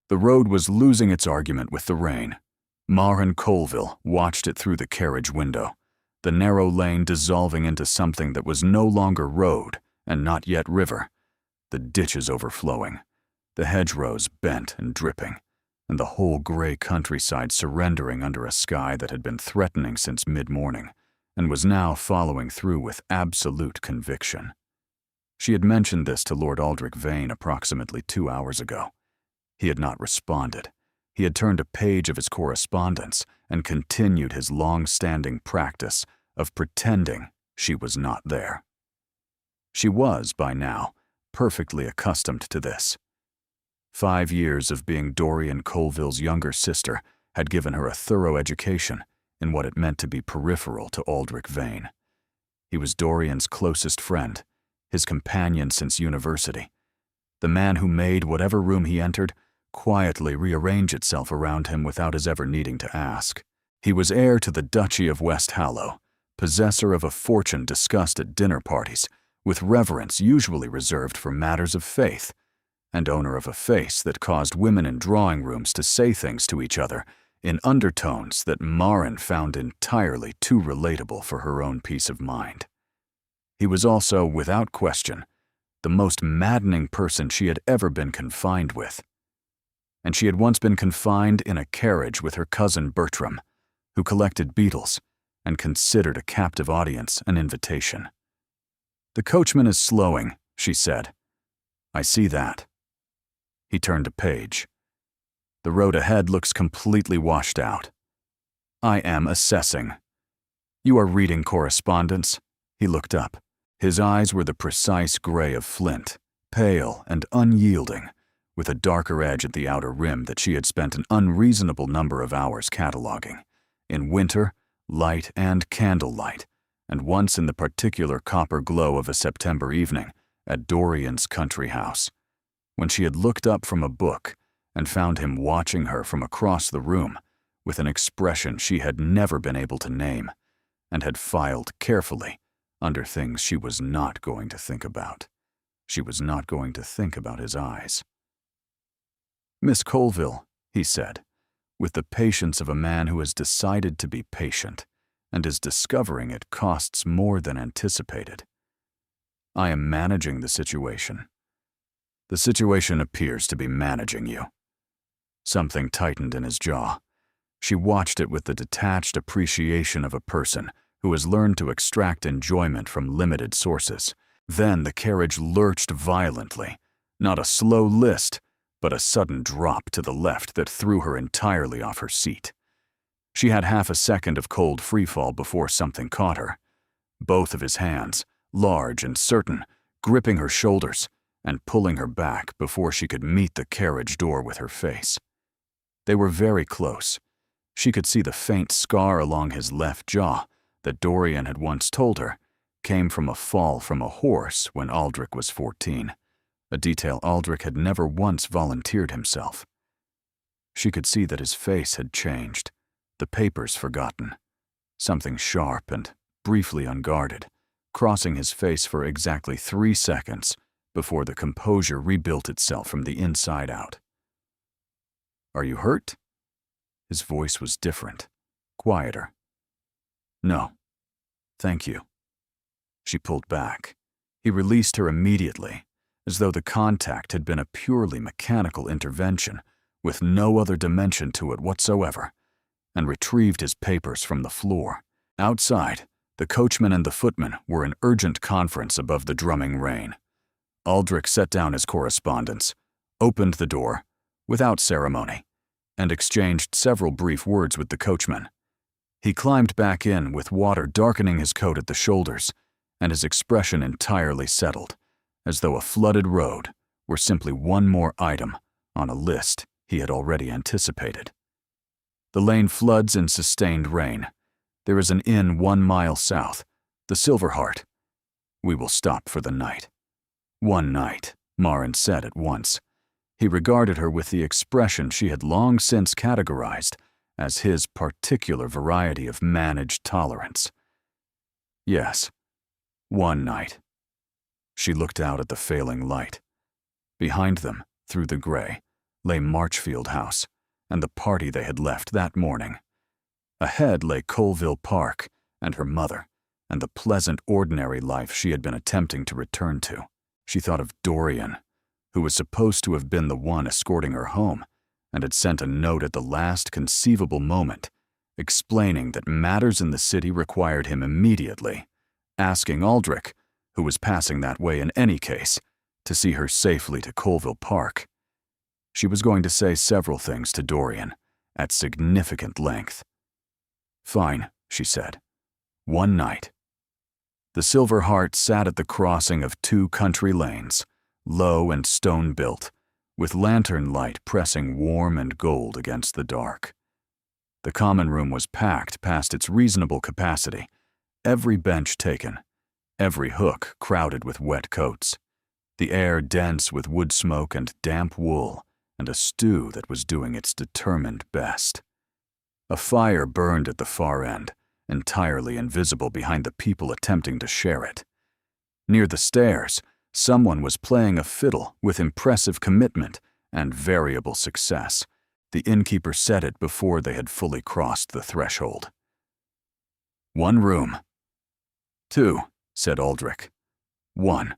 The road was losing its argument with the rain. Marin Colville watched it through the carriage window, the narrow lane dissolving into something that was no longer road and not yet river, the ditches overflowing, the hedgerows bent and dripping, and the whole gray countryside surrendering under a sky that had been threatening since mid-morning and was now following through with absolute conviction. She had mentioned this to Lord Aldrich Vane approximately 2 hours ago. He had not responded. He had turned a page of his correspondence and continued his long-standing practice of pretending she was not there. She was, by now, perfectly accustomed to this. 5 years of being Dorian Colville's younger sister had given her a thorough education in what it meant to be peripheral to Aldrich Vane. He was Dorian's closest friend, his companion since university, the man who made whatever room he entered quietly rearrange itself around him without his ever needing to ask. He was heir to the Duchy of West Hallow, possessor of a fortune discussed at dinner parties, with reverence usually reserved for matters of faith, and owner of a face that caused women in drawing rooms to say things to each other in undertones that Marin found entirely too relatable for her own peace of mind. He was also, without question, the most maddening person she had ever been confined with. And she had once been confined in a carriage with her cousin Bertram, who collected beetles and considered a captive audience an invitation. "The coachman is slowing," she said. "I see that." He turned a page. "The road ahead looks completely washed out. I am assessing." "You are reading correspondence?" He looked up. His eyes were the precise gray of flint, pale and unyielding, with a darker edge at the outer rim that she had spent an unreasonable number of hours cataloging, in winter, light and candlelight, and once in the particular copper glow of a September evening at Dorian's country house, when she had looked up from a book and found him watching her from across the room with an expression she had never been able to name, and had filed carefully under things she was not going to think about. She was not going to think about his eyes. "Miss Colville," he said, with the patience of a man who has decided to be patient and is discovering it costs more than anticipated. "I am managing the situation. The situation appears to be managing you." Something tightened in his jaw. She watched it with the detached appreciation of a person who has learned to extract enjoyment from limited sources. Then the carriage lurched violently, not a slow list, but a sudden drop to the left that threw her entirely off her seat. She had half a second of cold freefall before something caught her. Both of his hands, large and certain, gripping her shoulders and pulling her back before she could meet the carriage door with her face. They were very close. She could see the faint scar along his left jaw that Dorian had once told her came from a fall from a horse when Aldrich was 14, a detail Aldrich had never once volunteered himself. She could see that his face had changed, the papers forgotten, something sharp and briefly unguarded, crossing his face for exactly 3 seconds before the composure rebuilt itself from the inside out. "Are you hurt?" His voice was different, quieter. "No, thank you." She pulled back. He released her immediately, as though the contact had been a purely mechanical intervention with no other dimension to it whatsoever, and retrieved his papers from the floor. Outside, the coachman and the footman were in urgent conference above the drumming rain. Aldrich set down his correspondence, opened the door, without ceremony, and exchanged several brief words with the coachman. He climbed back in with water darkening his coat at the shoulders, and his expression entirely settled, as though a flooded road were simply one more item on a list he had already anticipated. "The lane floods in sustained rain. There is an inn 1 mile south, the Silver Heart. We will stop for the night." "1 night," Marin said at once. He regarded her with the expression she had long since categorized as his particular variety of managed tolerance. "Yes, 1 night." She looked out at the failing light. Behind them, through the gray, lay Marchfield House and the party they had left that morning. Ahead lay Colville Park and her mother and the pleasant, ordinary life she had been attempting to return to. She thought of Dorian, who was supposed to have been the one escorting her home and had sent a note at the last conceivable moment, explaining that matters in the city required him immediately, asking Aldrich, who was passing that way in any case, to see her safely to Colville Park. She was going to say several things to Dorian, at significant length. "Fine," she said. "One night." The Silver Hart sat at the crossing of two country lanes, low and stone-built, with lantern light pressing warm and gold against the dark. The common room was packed past its reasonable capacity, every bench taken, every hook crowded with wet coats, the air dense with wood smoke and damp wool, and a stew that was doing its determined best. A fire burned at the far end, entirely invisible behind the people attempting to share it. Near the stairs, someone was playing a fiddle with impressive commitment and variable success. The innkeeper said it before they had fully crossed the threshold. "One room." "Two," said Aldrich. "One."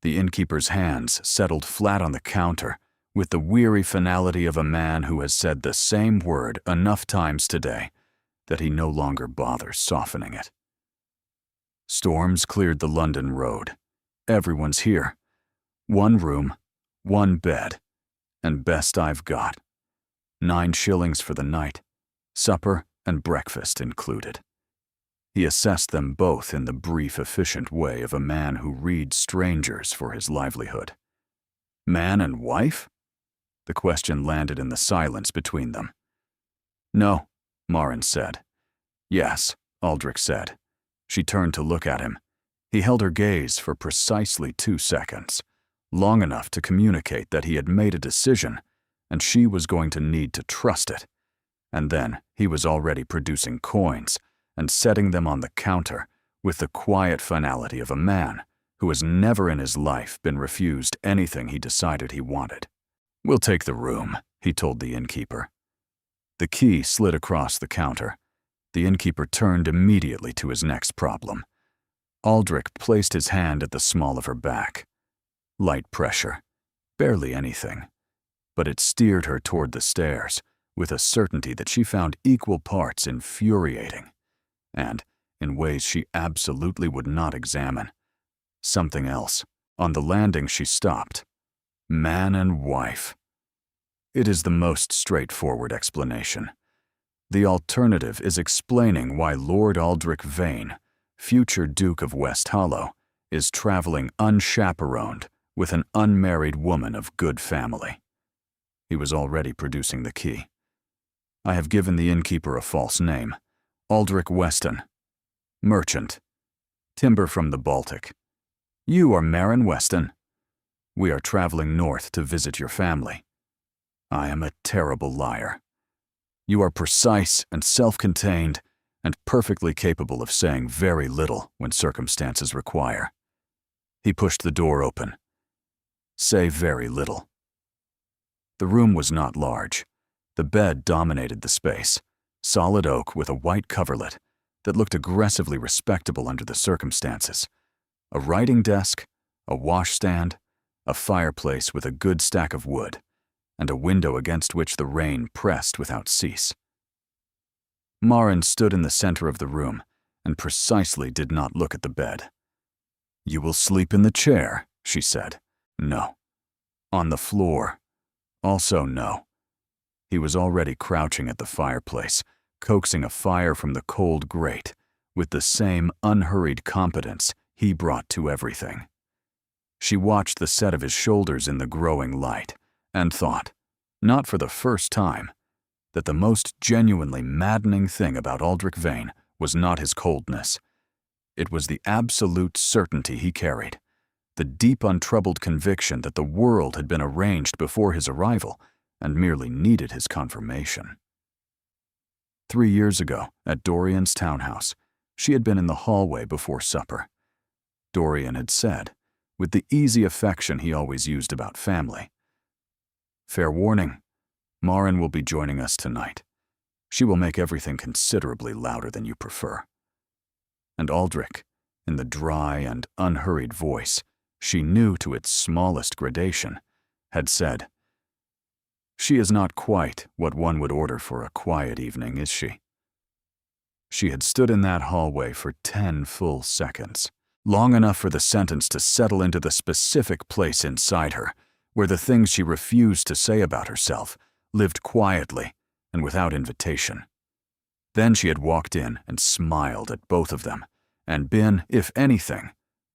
The innkeeper's hands settled flat on the counter with the weary finality of a man who has said the same word enough times today that he no longer bothers softening it. Storms cleared the London road. Everyone's here. One room, one bed, and best I've got. 9 shillings for the night, supper and breakfast included. He assessed them both in the brief, efficient way of a man who reads strangers for his livelihood. Man and wife? The question landed in the silence between them. "No," Marin said. "Yes," Aldrich said. She turned to look at him. He held her gaze for precisely 2 seconds, long enough to communicate that he had made a decision and she was going to need to trust it. And then he was already producing coins and setting them on the counter with the quiet finality of a man who has never in his life been refused anything he decided he wanted. "We'll take the room," he told the innkeeper. The key slid across the counter. The innkeeper turned immediately to his next problem. Aldrich placed his hand at the small of her back. Light pressure, barely anything, but it steered her toward the stairs with a certainty that she found equal parts infuriating, and, in ways she absolutely would not examine, something else. On the landing she stopped. Man and wife. It is the most straightforward explanation. The alternative is explaining why Lord Aldrich Vane, future Duke of West Hollow, is traveling unchaperoned with an unmarried woman of good family. He was already producing the key. "I have given the innkeeper a false name. Aldrich Weston. Merchant. Timber from the Baltic. You are Marin Weston. We are traveling north to visit your family. I am a terrible liar. You are precise and self-contained and perfectly capable of saying very little when circumstances require." He pushed the door open. "Say very little." The room was not large. The bed dominated the space, solid oak with a white coverlet that looked aggressively respectable under the circumstances. A writing desk, a washstand, a fireplace with a good stack of wood, and a window against which the rain pressed without cease. Marin stood in the center of the room and precisely did not look at the bed. "You will sleep in the chair," she said. "No." "On the floor." Also no. He was already crouching at the fireplace, coaxing a fire from the cold grate with the same unhurried competence he brought to everything. She watched the set of his shoulders in the growing light and thought, not for the first time, that the most genuinely maddening thing about Aldrich Vane was not his coldness. It was the absolute certainty he carried, the deep untroubled conviction that the world had been arranged before his arrival and merely needed his confirmation. 3 years ago, at Dorian's townhouse, she had been in the hallway before supper. Dorian had said, with the easy affection he always used about family, Fair warning, Marin will be joining us tonight. She will make everything considerably louder than you prefer." And Aldrich, in the dry and unhurried voice she knew to its smallest gradation, had said, "She is not quite what one would order for a quiet evening, is she?" She had stood in that hallway for 10 full seconds, long enough for the sentence to settle into the specific place inside her, where the things she refused to say about herself lived quietly and without invitation. Then she had walked in and smiled at both of them, and been, if anything,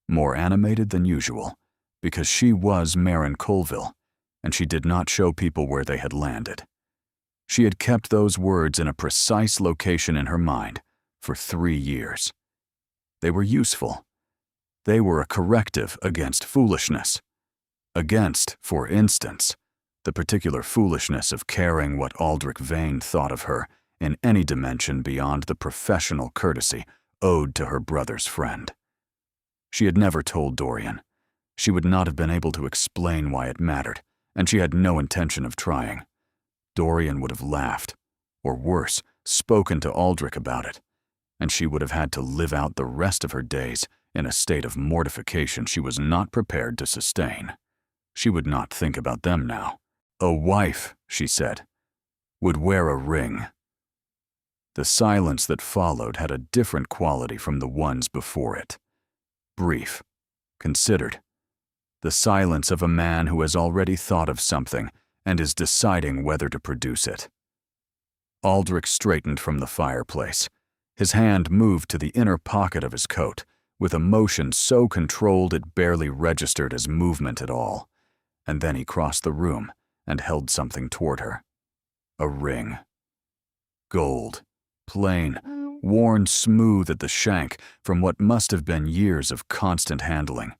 more animated than usual, because she was Marin Colville, and she did not show people where they had landed. She had kept those words in a precise location in her mind for 3 years. They were useful. They were a corrective against foolishness. Against, for instance, the particular foolishness of caring what Aldrich Vane thought of her in any dimension beyond the professional courtesy owed to her brother's friend. She had never told Dorian. She would not have been able to explain why it mattered, and she had no intention of trying. Dorian would have laughed, or worse, spoken to Aldrich about it, and she would have had to live out the rest of her days in a state of mortification she was not prepared to sustain. She would not think about them now. A wife, she said, would wear a ring. The silence that followed had a different quality from the ones before it. Brief, considered. The silence of a man who has already thought of something and is deciding whether to produce it. Aldrich straightened from the fireplace. His hand moved to the inner pocket of his coat, with a motion so controlled it barely registered as movement at all. And then he crossed the room and held something toward her. A ring. Gold. Plain, worn smooth at the shank from what must have been years of constant handling.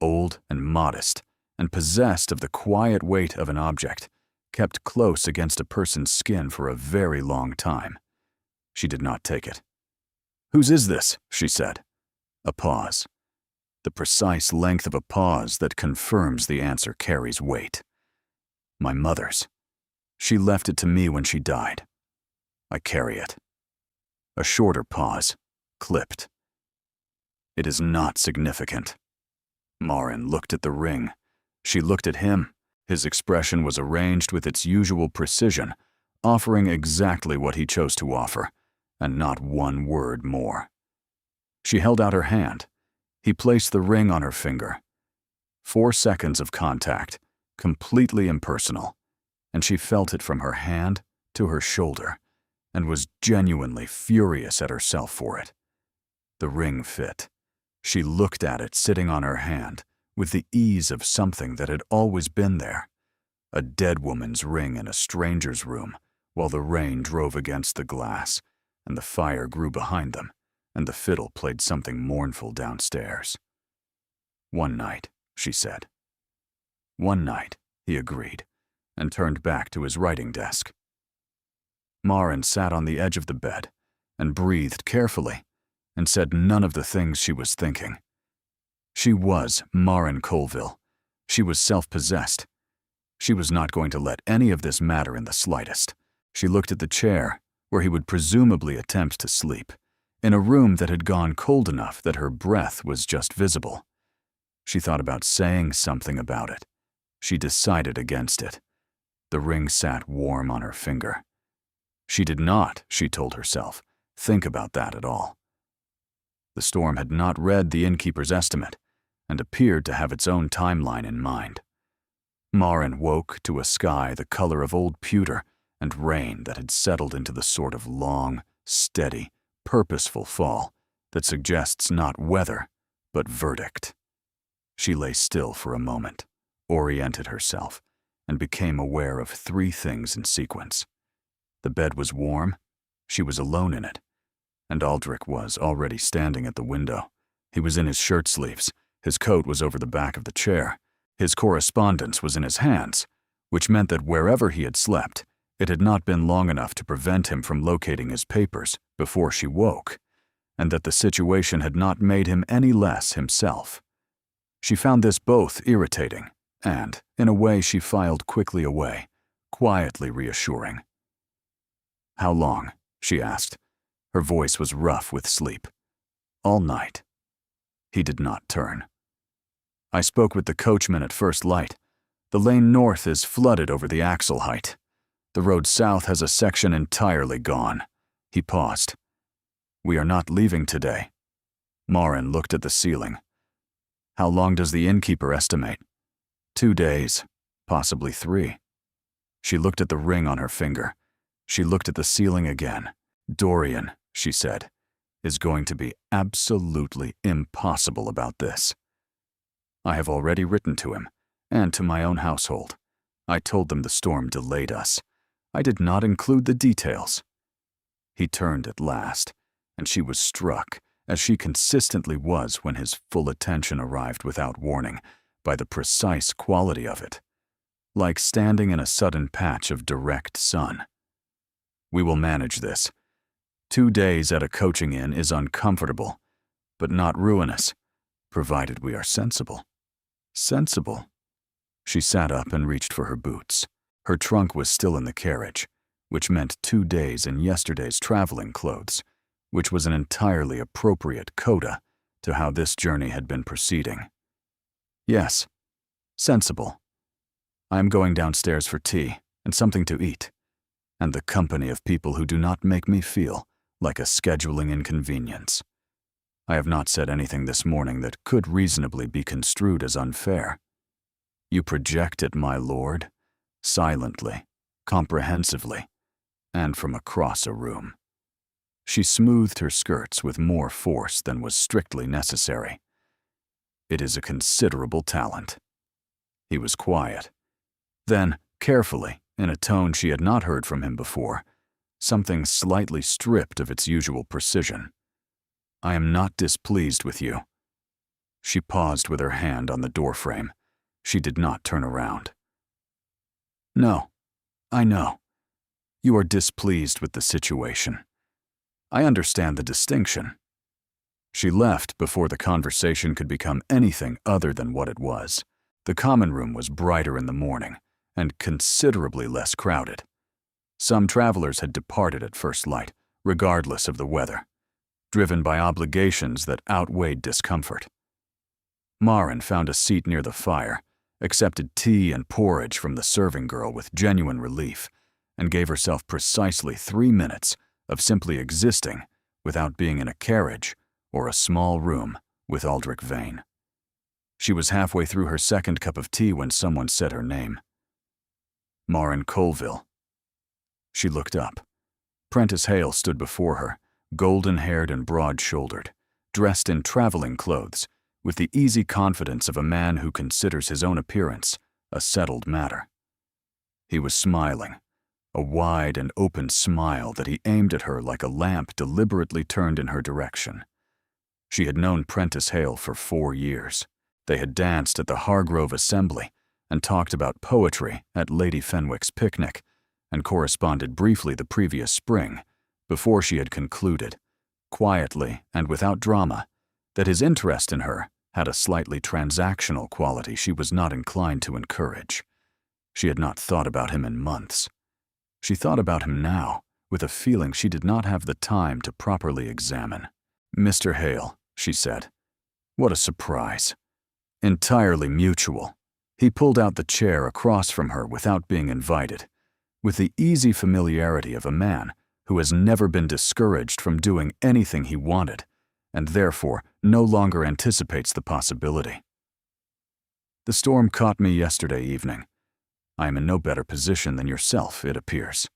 Old and modest, and possessed of the quiet weight of an object, kept close against a person's skin for a very long time. She did not take it. "Whose is this?" she said. A pause. The precise length of a pause that confirms the answer carries weight. "My mother's. She left it to me when she died. I carry it." A shorter pause, clipped. "It is not significant." Marin looked at the ring. She looked at him. His expression was arranged with its usual precision, offering exactly what he chose to offer, and not one word more. She held out her hand. He placed the ring on her finger. 4 seconds of contact, completely impersonal, and she felt it from her hand to her shoulder, and was genuinely furious at herself for it. The ring fit. She looked at it sitting on her hand with the ease of something that had always been there. A dead woman's ring in a stranger's room, while the rain drove against the glass, and the fire grew behind them, and the fiddle played something mournful downstairs. "One night," she said. "One night," he agreed, and turned back to his writing desk. Marin sat on the edge of the bed and breathed carefully and said none of the things she was thinking. She was Marin Colville. She was self-possessed. She was not going to let any of this matter in the slightest. She looked at the chair where he would presumably attempt to sleep, in a room that had gone cold enough that her breath was just visible. She thought about saying something about it. She decided against it. The ring sat warm on her finger. She did not, she told herself, think about that at all. The storm had not read the innkeeper's estimate and appeared to have its own timeline in mind. Marin woke to a sky the color of old pewter and rain that had settled into the sort of long, steady, purposeful fall that suggests not weather, but verdict. She lay still for a moment, oriented herself, and became aware of 3 things in sequence. The bed was warm, she was alone in it, and Aldrich was already standing at the window. He was in his shirt sleeves, his coat was over the back of the chair, his correspondence was in his hands, which meant that wherever he had slept, it had not been long enough to prevent him from locating his papers before she woke, and that the situation had not made him any less himself. She found this both irritating and, in a way, she filed quickly away, quietly reassuring. "How long?" she asked. Her voice was rough with sleep. "All night." He did not turn. "I spoke with the coachman at first light. The lane north is flooded over the axle height. The road south has a section entirely gone." He paused. "We are not leaving today." Marin looked at the ceiling. "How long does the innkeeper estimate?" 2 days, possibly 3. She looked at the ring on her finger. She looked at the ceiling again. "Dorian," she said, "is going to be absolutely impossible about this. I have already written to him, and to my own household. I told them the storm delayed us. I did not include the details." He turned at last, and she was struck, as she consistently was when his full attention arrived without warning, by the precise quality of it, like standing in a sudden patch of direct sun. "We will manage this. 2 days at a coaching inn is uncomfortable, but not ruinous, provided we are sensible." Sensible? She sat up and reached for her boots. Her trunk was still in the carriage, which meant 2 days in yesterday's traveling clothes, which was an entirely appropriate coda to how this journey had been proceeding. "Yes, sensible. I am going downstairs for tea and something to eat, and the company of people who do not make me feel like a scheduling inconvenience. I have not said anything this morning that could reasonably be construed as unfair. You project it, my lord, silently, comprehensively, and from across a room." She smoothed her skirts with more force than was strictly necessary. "It is a considerable talent." He was quiet. Then, carefully, in a tone she had not heard from him before, something slightly stripped of its usual precision, "I am not displeased with you." She paused with her hand on the doorframe. She did not turn around. "No, I know. You are displeased with the situation. I understand the distinction." She left before the conversation could become anything other than what it was. The common room was brighter in the morning, and considerably less crowded. Some travelers had departed at first light, regardless of the weather, driven by obligations that outweighed discomfort. Marin found a seat near the fire, accepted tea and porridge from the serving girl with genuine relief, and gave herself precisely 3 minutes of simply existing without being in a carriage or a small room with Aldrich Vane. She was halfway through her second cup of tea when someone said her name. "Marin Colville." She looked up. Prentice Hale stood before her, golden-haired and broad-shouldered, dressed in traveling clothes, with the easy confidence of a man who considers his own appearance a settled matter. He was smiling, a wide and open smile that he aimed at her like a lamp deliberately turned in her direction. She had known Prentice Hale for 4 years. They had danced at the Hargrove Assembly and talked about poetry at Lady Fenwick's picnic, and corresponded briefly the previous spring, before she had concluded, quietly and without drama, that his interest in her had a slightly transactional quality she was not inclined to encourage. She had not thought about him in months. She thought about him now, with a feeling she did not have the time to properly examine. "Mr. Hale," she said. "What a surprise. Entirely mutual." He pulled out the chair across from her without being invited, with the easy familiarity of a man who has never been discouraged from doing anything he wanted, and therefore no longer anticipates the possibility. "The storm caught me yesterday evening. I am in no better position than yourself, it appears."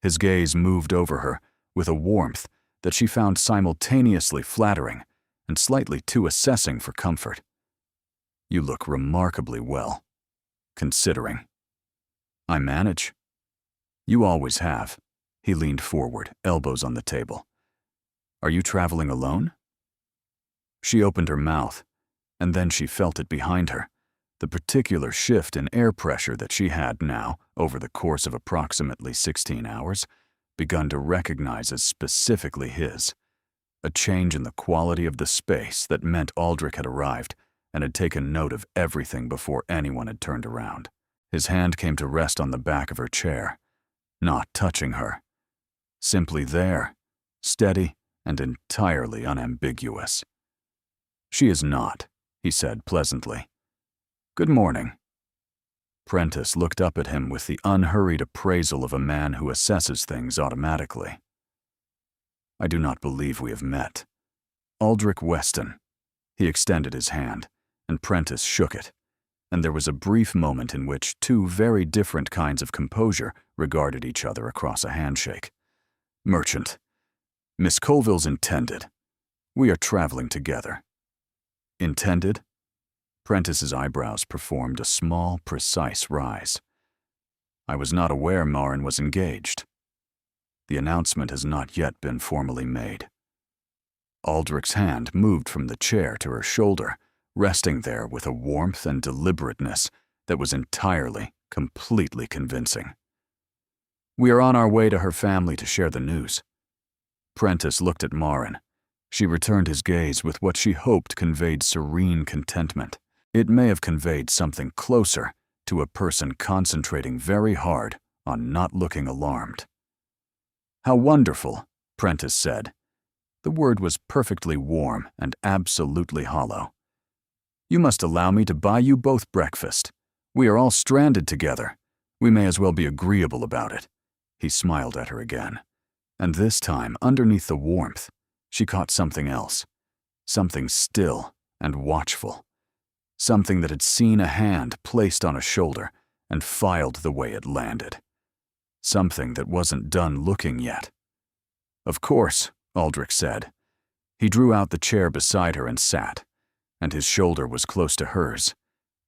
His gaze moved over her with a warmth that she found simultaneously flattering and slightly too assessing for comfort. "You look remarkably well, considering." "I manage." "You always have." He leaned forward, elbows on the table. "Are you traveling alone?" She opened her mouth, and then she felt it behind her, the particular shift in air pressure that she had now, over the course of approximately 16 hours, begun to recognize as specifically his. A change in the quality of the space that meant Aldrich had arrived, and had taken note of everything before anyone had turned around. His hand came to rest on the back of her chair, not touching her. Simply there, steady and entirely unambiguous. "She is not," he said pleasantly. "Good morning." Prentice looked up at him with the unhurried appraisal of a man who assesses things automatically. "I do not believe we have met. Aldrich Weston." He extended his hand, and Prentice shook it, and there was a brief moment in which two very different kinds of composure regarded each other across a handshake. "Merchant. Miss Colville's intended. We are traveling together." "Intended?" Prentice's eyebrows performed a small, precise rise. "I was not aware Marin was engaged. The announcement has not yet been formally made." Aldrich's hand moved from the chair to her shoulder, resting there with a warmth and deliberateness that was entirely, completely convincing. "We are on our way to her family to share the news." Prentice looked at Marin. She returned his gaze with what she hoped conveyed serene contentment. It may have conveyed something closer to a person concentrating very hard on not looking alarmed. "How wonderful," Prentice said. The word was perfectly warm and absolutely hollow. "You must allow me to buy you both breakfast. We are all stranded together. We may as well be agreeable about it." He smiled at her again. And this time, underneath the warmth, she caught something else. Something still and watchful. Something that had seen a hand placed on a shoulder and filed the way it landed. Something that wasn't done looking yet. "Of course," Aldrich said. He drew out the chair beside her and sat, and his shoulder was close to hers,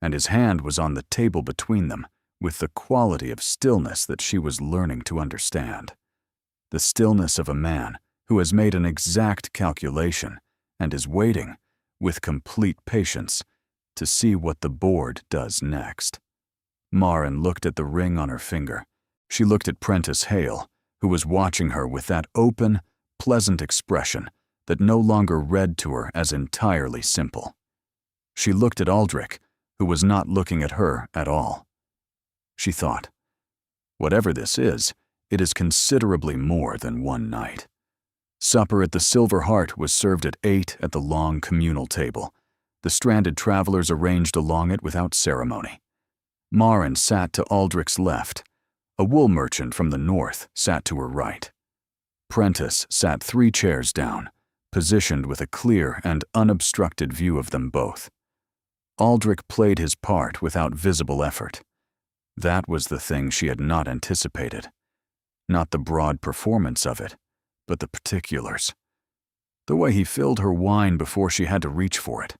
and his hand was on the table between them with the quality of stillness that she was learning to understand. The stillness of a man who has made an exact calculation and is waiting, with complete patience, to see what the board does next. Marin looked at the ring on her finger. She looked at Prentice Hale, who was watching her with that open, pleasant expression that no longer read to her as entirely simple. She looked at Aldrich, who was not looking at her at all. She thought, whatever this is, it is considerably more than one night. Supper at the Silver Heart was served at 8 at the long communal table. The stranded travelers arranged along it without ceremony. Marin sat to Aldrich's left. A wool merchant from the north sat to her right. Prentice sat 3 chairs down, positioned with a clear and unobstructed view of them both. Aldrich played his part without visible effort. That was the thing she had not anticipated. Not the broad performance of it, but the particulars. The way he filled her wine before she had to reach for it.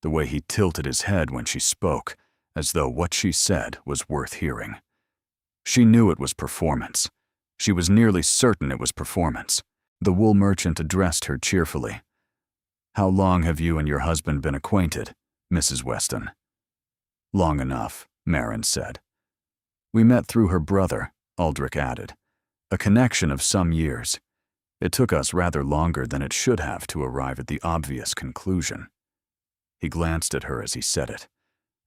The way he tilted his head when she spoke, as though what she said was worth hearing. She knew it was performance. She was nearly certain it was performance. The wool merchant addressed her cheerfully. "How long have you and your husband been acquainted, Mrs. Weston?" "Long enough," Marin said. "We met through her brother," Aldrich added. "A connection of some years. It took us rather longer than it should have to arrive at the obvious conclusion." He glanced at her as he said it,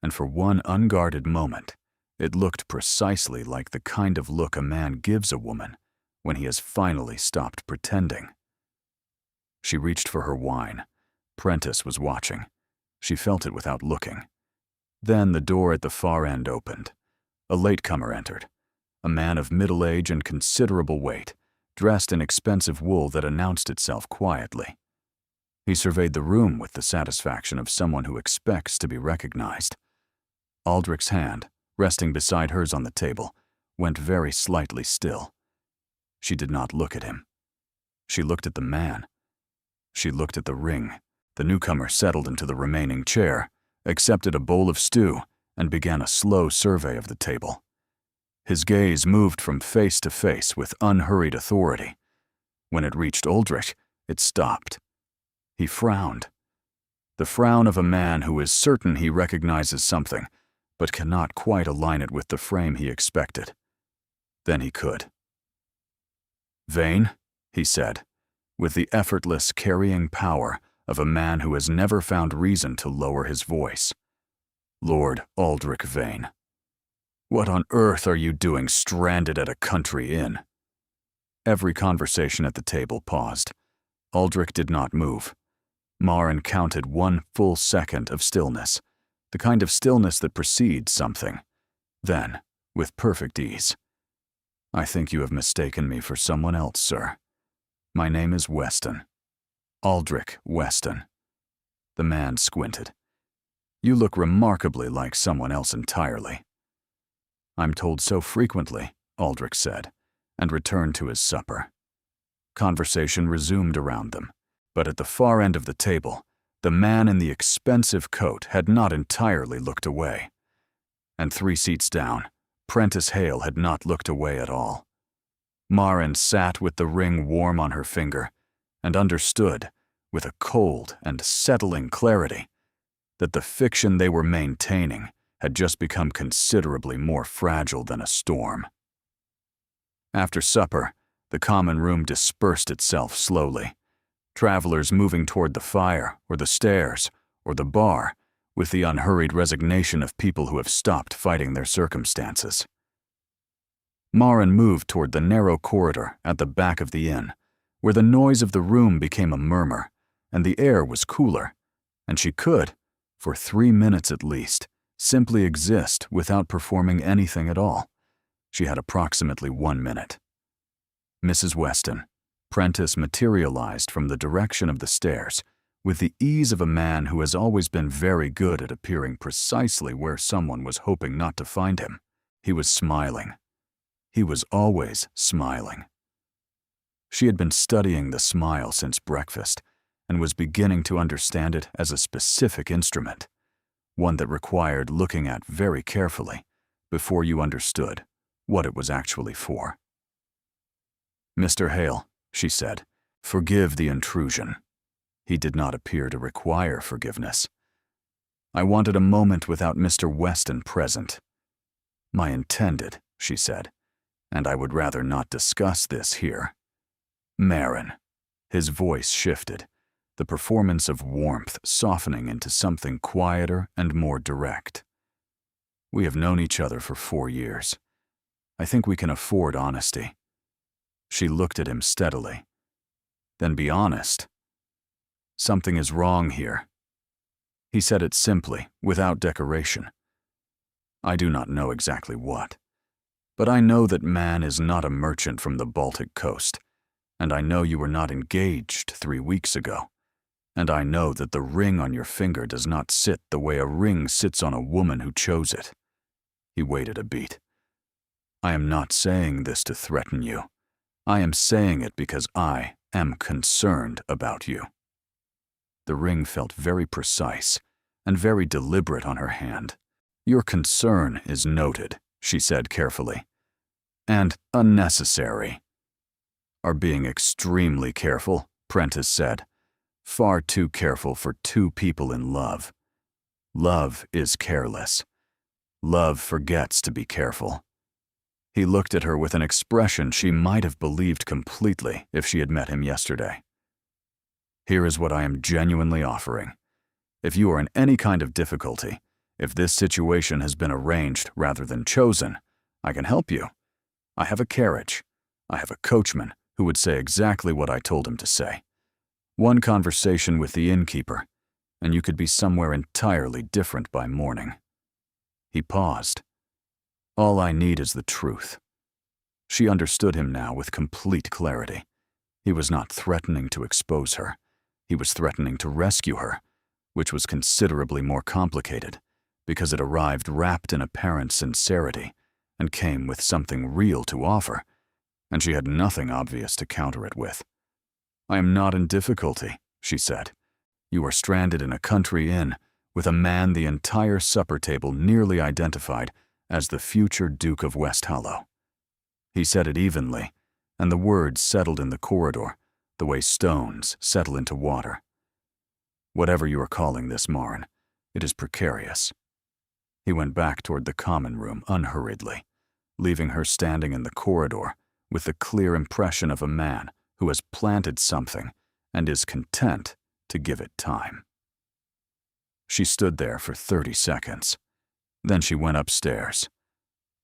and for one unguarded moment, it looked precisely like the kind of look a man gives a woman when he has finally stopped pretending. She reached for her wine. Prentice was watching. She felt it without looking. Then the door at the far end opened. A latecomer entered, a man of middle age and considerable weight, dressed in expensive wool that announced itself quietly. He surveyed the room with the satisfaction of someone who expects to be recognized. Aldrich's hand, resting beside hers on the table, went very slightly still. She did not look at him. She looked at the man. She looked at the ring. The newcomer settled into the remaining chair, accepted a bowl of stew, and began a slow survey of the table. His gaze moved from face to face with unhurried authority. When it reached Aldrich, it stopped. He frowned. The frown of a man who is certain he recognizes something, but cannot quite align it with the frame he expected. Then he could. "Vane," he said, with the effortless carrying power of a man who has never found reason to lower his voice. Lord Aldrich Vane. What on earth are you doing stranded at a country inn? Every conversation at the table paused. Aldrich did not move. Marin counted 1 full second of stillness, the kind of stillness that precedes something. Then, with perfect ease, I think you have mistaken me for someone else, sir. My name is Weston. Aldrich Weston. The man squinted. You look remarkably like someone else entirely. I'm told so frequently, Aldrich said, and returned to his supper. Conversation resumed around them, but at the far end of the table, the man in the expensive coat had not entirely looked away. And 3 seats down, Prentice Hale had not looked away at all. Marin sat with the ring warm on her finger and understood, with a cold and settling clarity, that the fiction they were maintaining had just become considerably more fragile than a storm. After supper, the common room dispersed itself slowly, travelers moving toward the fire or the stairs or the bar with the unhurried resignation of people who have stopped fighting their circumstances. Marin moved toward the narrow corridor at the back of the inn, where the noise of the room became a murmur, and the air was cooler, and she could, for 3 minutes at least, simply exist without performing anything at all. She had approximately 1 minute. Mrs. Weston, Prentice materialized from the direction of the stairs with the ease of a man who has always been very good at appearing precisely where someone was hoping not to find him. He was smiling. He was always smiling. She had been studying the smile since breakfast and was beginning to understand it as a specific instrument, one that required looking at very carefully before you understood what it was actually for. Mr. Hale, she said, forgive the intrusion. He did not appear to require forgiveness. I wanted a moment without Mr. Weston present. My intended, she said, and I would rather not discuss this here. Marin. His voice shifted, the performance of warmth softening into something quieter and more direct. We have known each other for 4 years. I think we can afford honesty. She looked at him steadily. Then be honest. Something is wrong here. He said it simply, without decoration. I do not know exactly what, but I know that man is not a merchant from the Baltic coast, and I know you were not engaged 3 weeks ago, and I know that the ring on your finger does not sit the way a ring sits on a woman who chose it. He waited a beat. I am not saying this to threaten you. I am saying it because I am concerned about you. The ring felt very precise and very deliberate on her hand. Your concern is noted, she said carefully, and unnecessary. Are being extremely careful, Prentice said. Far too careful for 2 people in love. Love is careless. Love forgets to be careful. He looked at her with an expression she might have believed completely if she had met him yesterday. Here is what I am genuinely offering. If you are in any kind of difficulty, if this situation has been arranged rather than chosen, I can help you. I have a carriage. I have a coachman who would say exactly what I told him to say. One conversation with the innkeeper, and you could be somewhere entirely different by morning. He paused. All I need is the truth. She understood him now with complete clarity. He was not threatening to expose her. He was threatening to rescue her, which was considerably more complicated, because it arrived wrapped in apparent sincerity and came with something real to offer, and she had nothing obvious to counter it with. I am not in difficulty, she said. You are stranded in a country inn with a man the entire supper table nearly identified as the future Duke of Westhallow. He said it evenly, and the words settled in the corridor, the way stones settle into water. Whatever you are calling this, Marin, it is precarious. He went back toward the common room unhurriedly, leaving her standing in the corridor with the clear impression of a man who has planted something and is content to give it time. She stood there for 30 seconds. Then she went upstairs.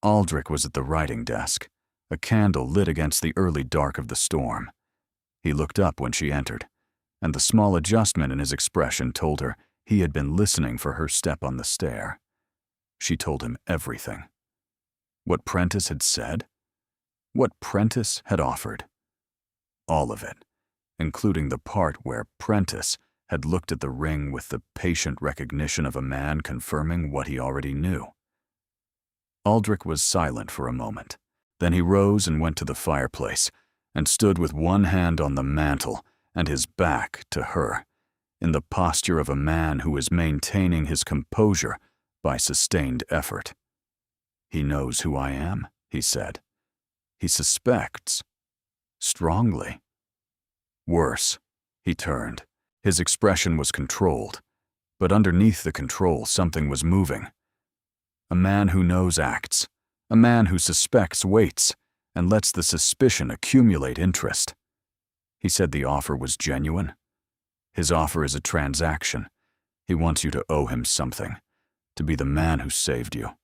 Aldrich was at the writing desk, a candle lit against the early dark of the storm. He looked up when she entered, and the small adjustment in his expression told her he had been listening for her step on the stair. She told him everything. What Prentice had said, what Prentice had offered. All of it, including the part where Prentice had looked at the ring with the patient recognition of a man confirming what he already knew. Aldrich was silent for a moment. Then he rose and went to the fireplace and stood with one hand on the mantel and his back to her, in the posture of a man who is maintaining his composure by sustained effort. "He knows who I am," he said. "He suspects. Strongly." Worse, he turned. His expression was controlled, but underneath the control something was moving. A man who knows acts, a man who suspects waits and lets the suspicion accumulate interest. He said the offer was genuine. His offer is a transaction. He wants you to owe him something, to be the man who saved you.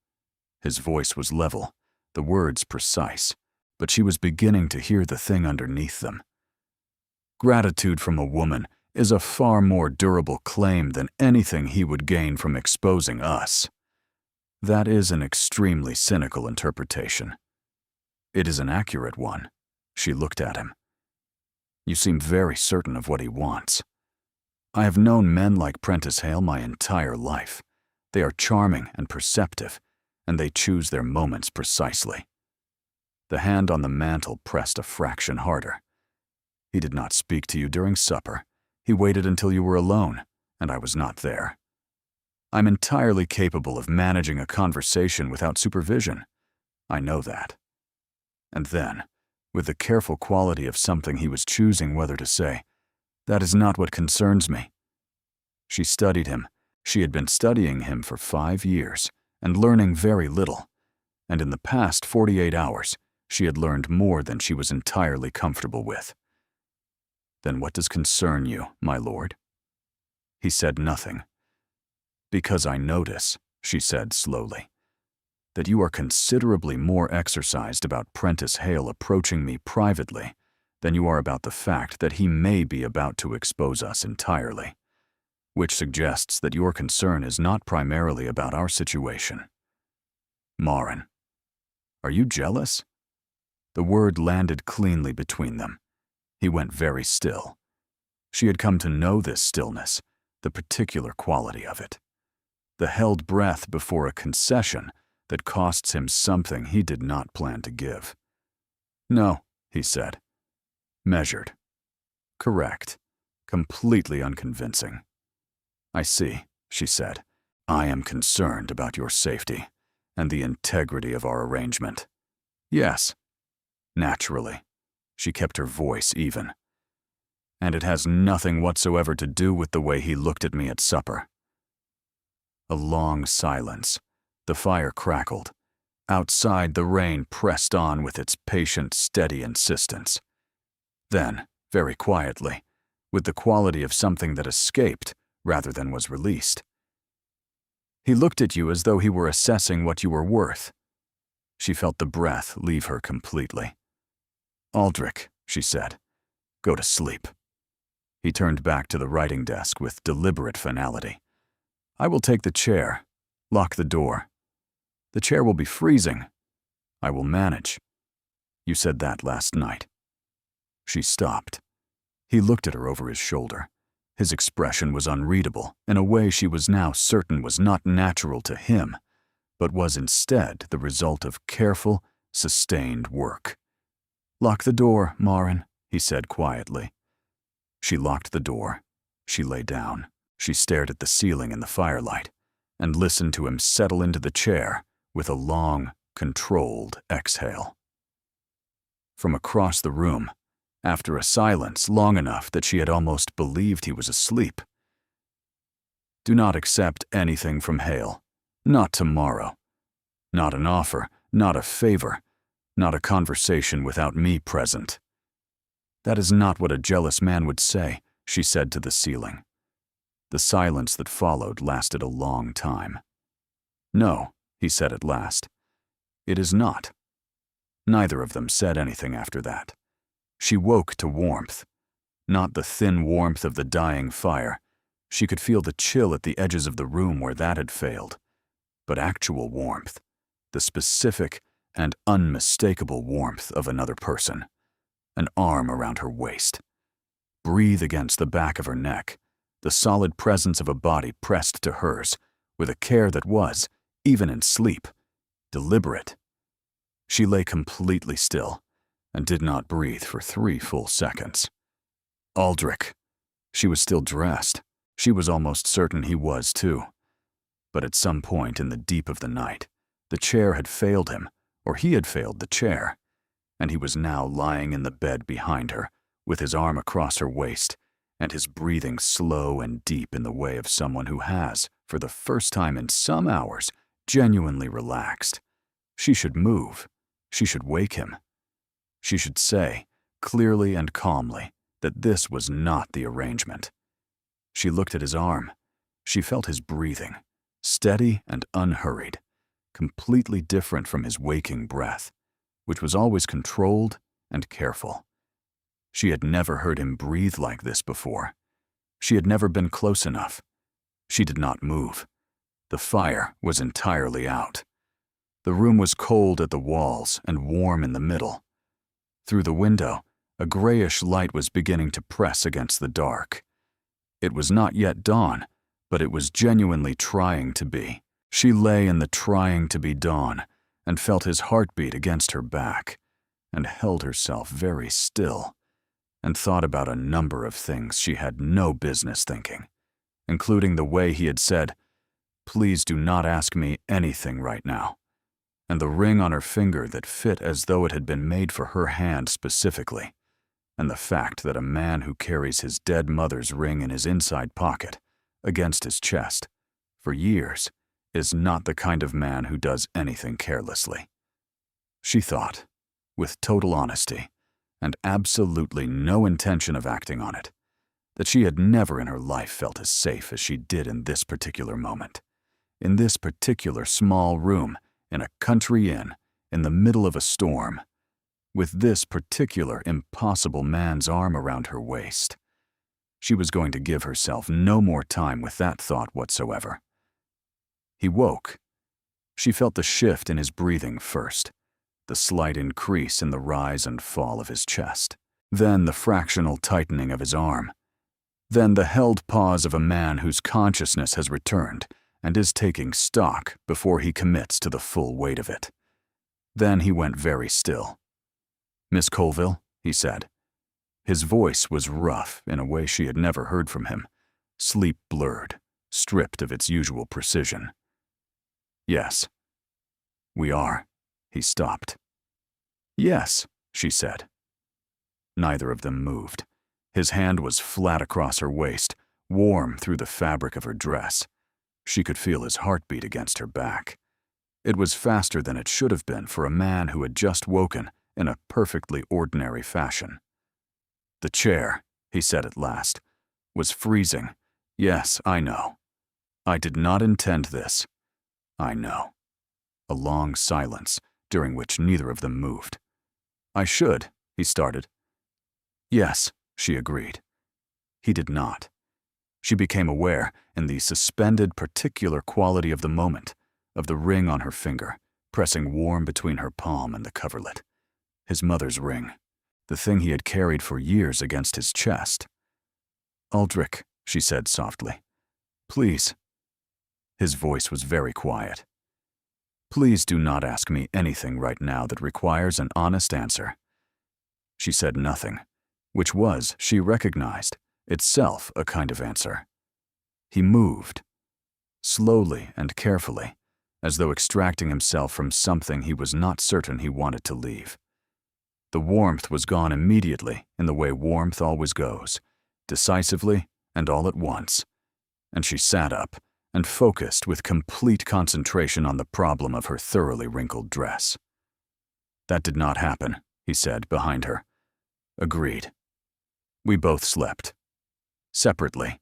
His voice was level, the words precise, but she was beginning to hear the thing underneath them. Gratitude from a woman is a far more durable claim than anything he would gain from exposing us. That is an extremely cynical interpretation. It is an accurate one. She looked at him. You seem very certain of what he wants. I have known men like Prentice Hale my entire life. They are charming and perceptive, and they choose their moments precisely. The hand on the mantel pressed a fraction harder. He did not speak to you during supper. He waited until you were alone, and I was not there. I'm entirely capable of managing a conversation without supervision. I know that. And then, with the careful quality of something he was choosing whether to say, "That is not what concerns me." She studied him. She had been studying him for 5 years and learning very little, and in the past 48 hours, she had learned more than she was entirely comfortable with. "Then what does concern you, my lord?" He said nothing. "Because I notice," she said slowly, "that you are considerably more exercised about Prentice Hale approaching me privately than you are about the fact that he may be about to expose us entirely, which suggests that your concern is not primarily about our situation. Marin, are you jealous?" The word landed cleanly between them. He went very still. She had come to know this stillness, the particular quality of it. The held breath before a concession that costs him something he did not plan to give. "No," he said. Measured. Correct. Completely unconvincing. "I see," she said. "I am concerned about your safety and the integrity of our arrangement." "Yes." "Naturally." She kept her voice even. "And it has nothing whatsoever to do with the way he looked at me at supper." A long silence. The fire crackled. Outside, the rain pressed on with its patient, steady insistence. Then, very quietly, with the quality of something that escaped rather than was released, "He looked at you as though he were assessing what you were worth." She felt the breath leave her completely. "Aldrich," she said, "go to sleep." He turned back to the writing desk with deliberate finality. "I will take the chair. Lock the door. The chair will be freezing. I will manage. You said that last night." She stopped. He looked at her over his shoulder. His expression was unreadable in a way she was now certain was not natural to him, but was instead the result of careful, sustained work. "Lock the door, Marin," he said quietly. She locked the door. She lay down. She stared at the ceiling in the firelight and listened to him settle into the chair with a long, controlled exhale. From across the room, after a silence long enough that she had almost believed he was asleep, "Do not accept anything from Hale. Not tomorrow. Not an offer, not a favor, not a conversation without me present." "That is not what a jealous man would say," she said to the ceiling. The silence that followed lasted a long time. "No," he said at last. "It is not." Neither of them said anything after that. She woke to warmth. Not the thin warmth of the dying fire. She could feel the chill at the edges of the room where that had failed. But actual warmth. The specific and unmistakable warmth of another person. An arm around her waist. Breathe against the back of her neck. The solid presence of a body pressed to hers, with a care that was, even in sleep, deliberate. She lay completely still, and did not breathe for 3 full seconds. Aldrich. She was still dressed. She was almost certain he was too. But at some point in the deep of the night, the chair had failed him, or he had failed the chair, and he was now lying in the bed behind her, with his arm across her waist, and his breathing slow and deep in the way of someone who has, for the first time in some hours, genuinely relaxed. She should move. She should wake him. She should say, clearly and calmly, that this was not the arrangement. She looked at his arm. She felt his breathing, steady and unhurried, completely different from his waking breath, which was always controlled and careful. She had never heard him breathe like this before. She had never been close enough. She did not move. The fire was entirely out. The room was cold at the walls and warm in the middle. Through the window, a grayish light was beginning to press against the dark. It was not yet dawn, but it was genuinely trying to be. She lay in the trying to be dawn and felt his heartbeat against her back, and held herself very still, and thought about a number of things she had no business thinking, including the way he had said, "Please do not ask me anything right now," and the ring on her finger that fit as though it had been made for her hand specifically, and the fact that a man who carries his dead mother's ring in his inside pocket, against his chest, for years, is not the kind of man who does anything carelessly. She thought, with total honesty, and absolutely no intention of acting on it, that she had never in her life felt as safe as she did in this particular moment, in this particular small room, in a country inn, in the middle of a storm, with this particular impossible man's arm around her waist. She was going to give herself no more time with that thought whatsoever. He woke. She felt the shift in his breathing first, the slight increase in the rise and fall of his chest, then the fractional tightening of his arm, then the held pause of a man whose consciousness has returned and is taking stock before he commits to the full weight of it. Then he went very still. "Miss Colville," he said. His voice was rough in a way she had never heard from him, sleep-blurred, stripped of its usual precision. "Yes." "We are." He stopped. "Yes," she said. Neither of them moved. His hand was flat across her waist, warm through the fabric of her dress. She could feel his heartbeat against her back. It was faster than it should have been for a man who had just woken in a perfectly ordinary fashion. "The chair," he said at last, "was freezing. Yes, I know. I did not intend this. I know." A long silence, during which neither of them moved. "I should," he started. "Yes," she agreed. He did not. She became aware, in the suspended particular quality of the moment, of the ring on her finger, pressing warm between her palm and the coverlet. His mother's ring, the thing he had carried for years against his chest. "Aldrich," she said softly. "Please." His voice was very quiet. "Please do not ask me anything right now that requires an honest answer." She said nothing, which was, she recognized, itself a kind of answer. He moved, slowly and carefully, as though extracting himself from something he was not certain he wanted to leave. The warmth was gone immediately in the way warmth always goes, decisively and all at once, and she sat up and focused with complete concentration on the problem of her thoroughly wrinkled dress. "That did not happen," he said behind her. "Agreed. We both slept. Separately."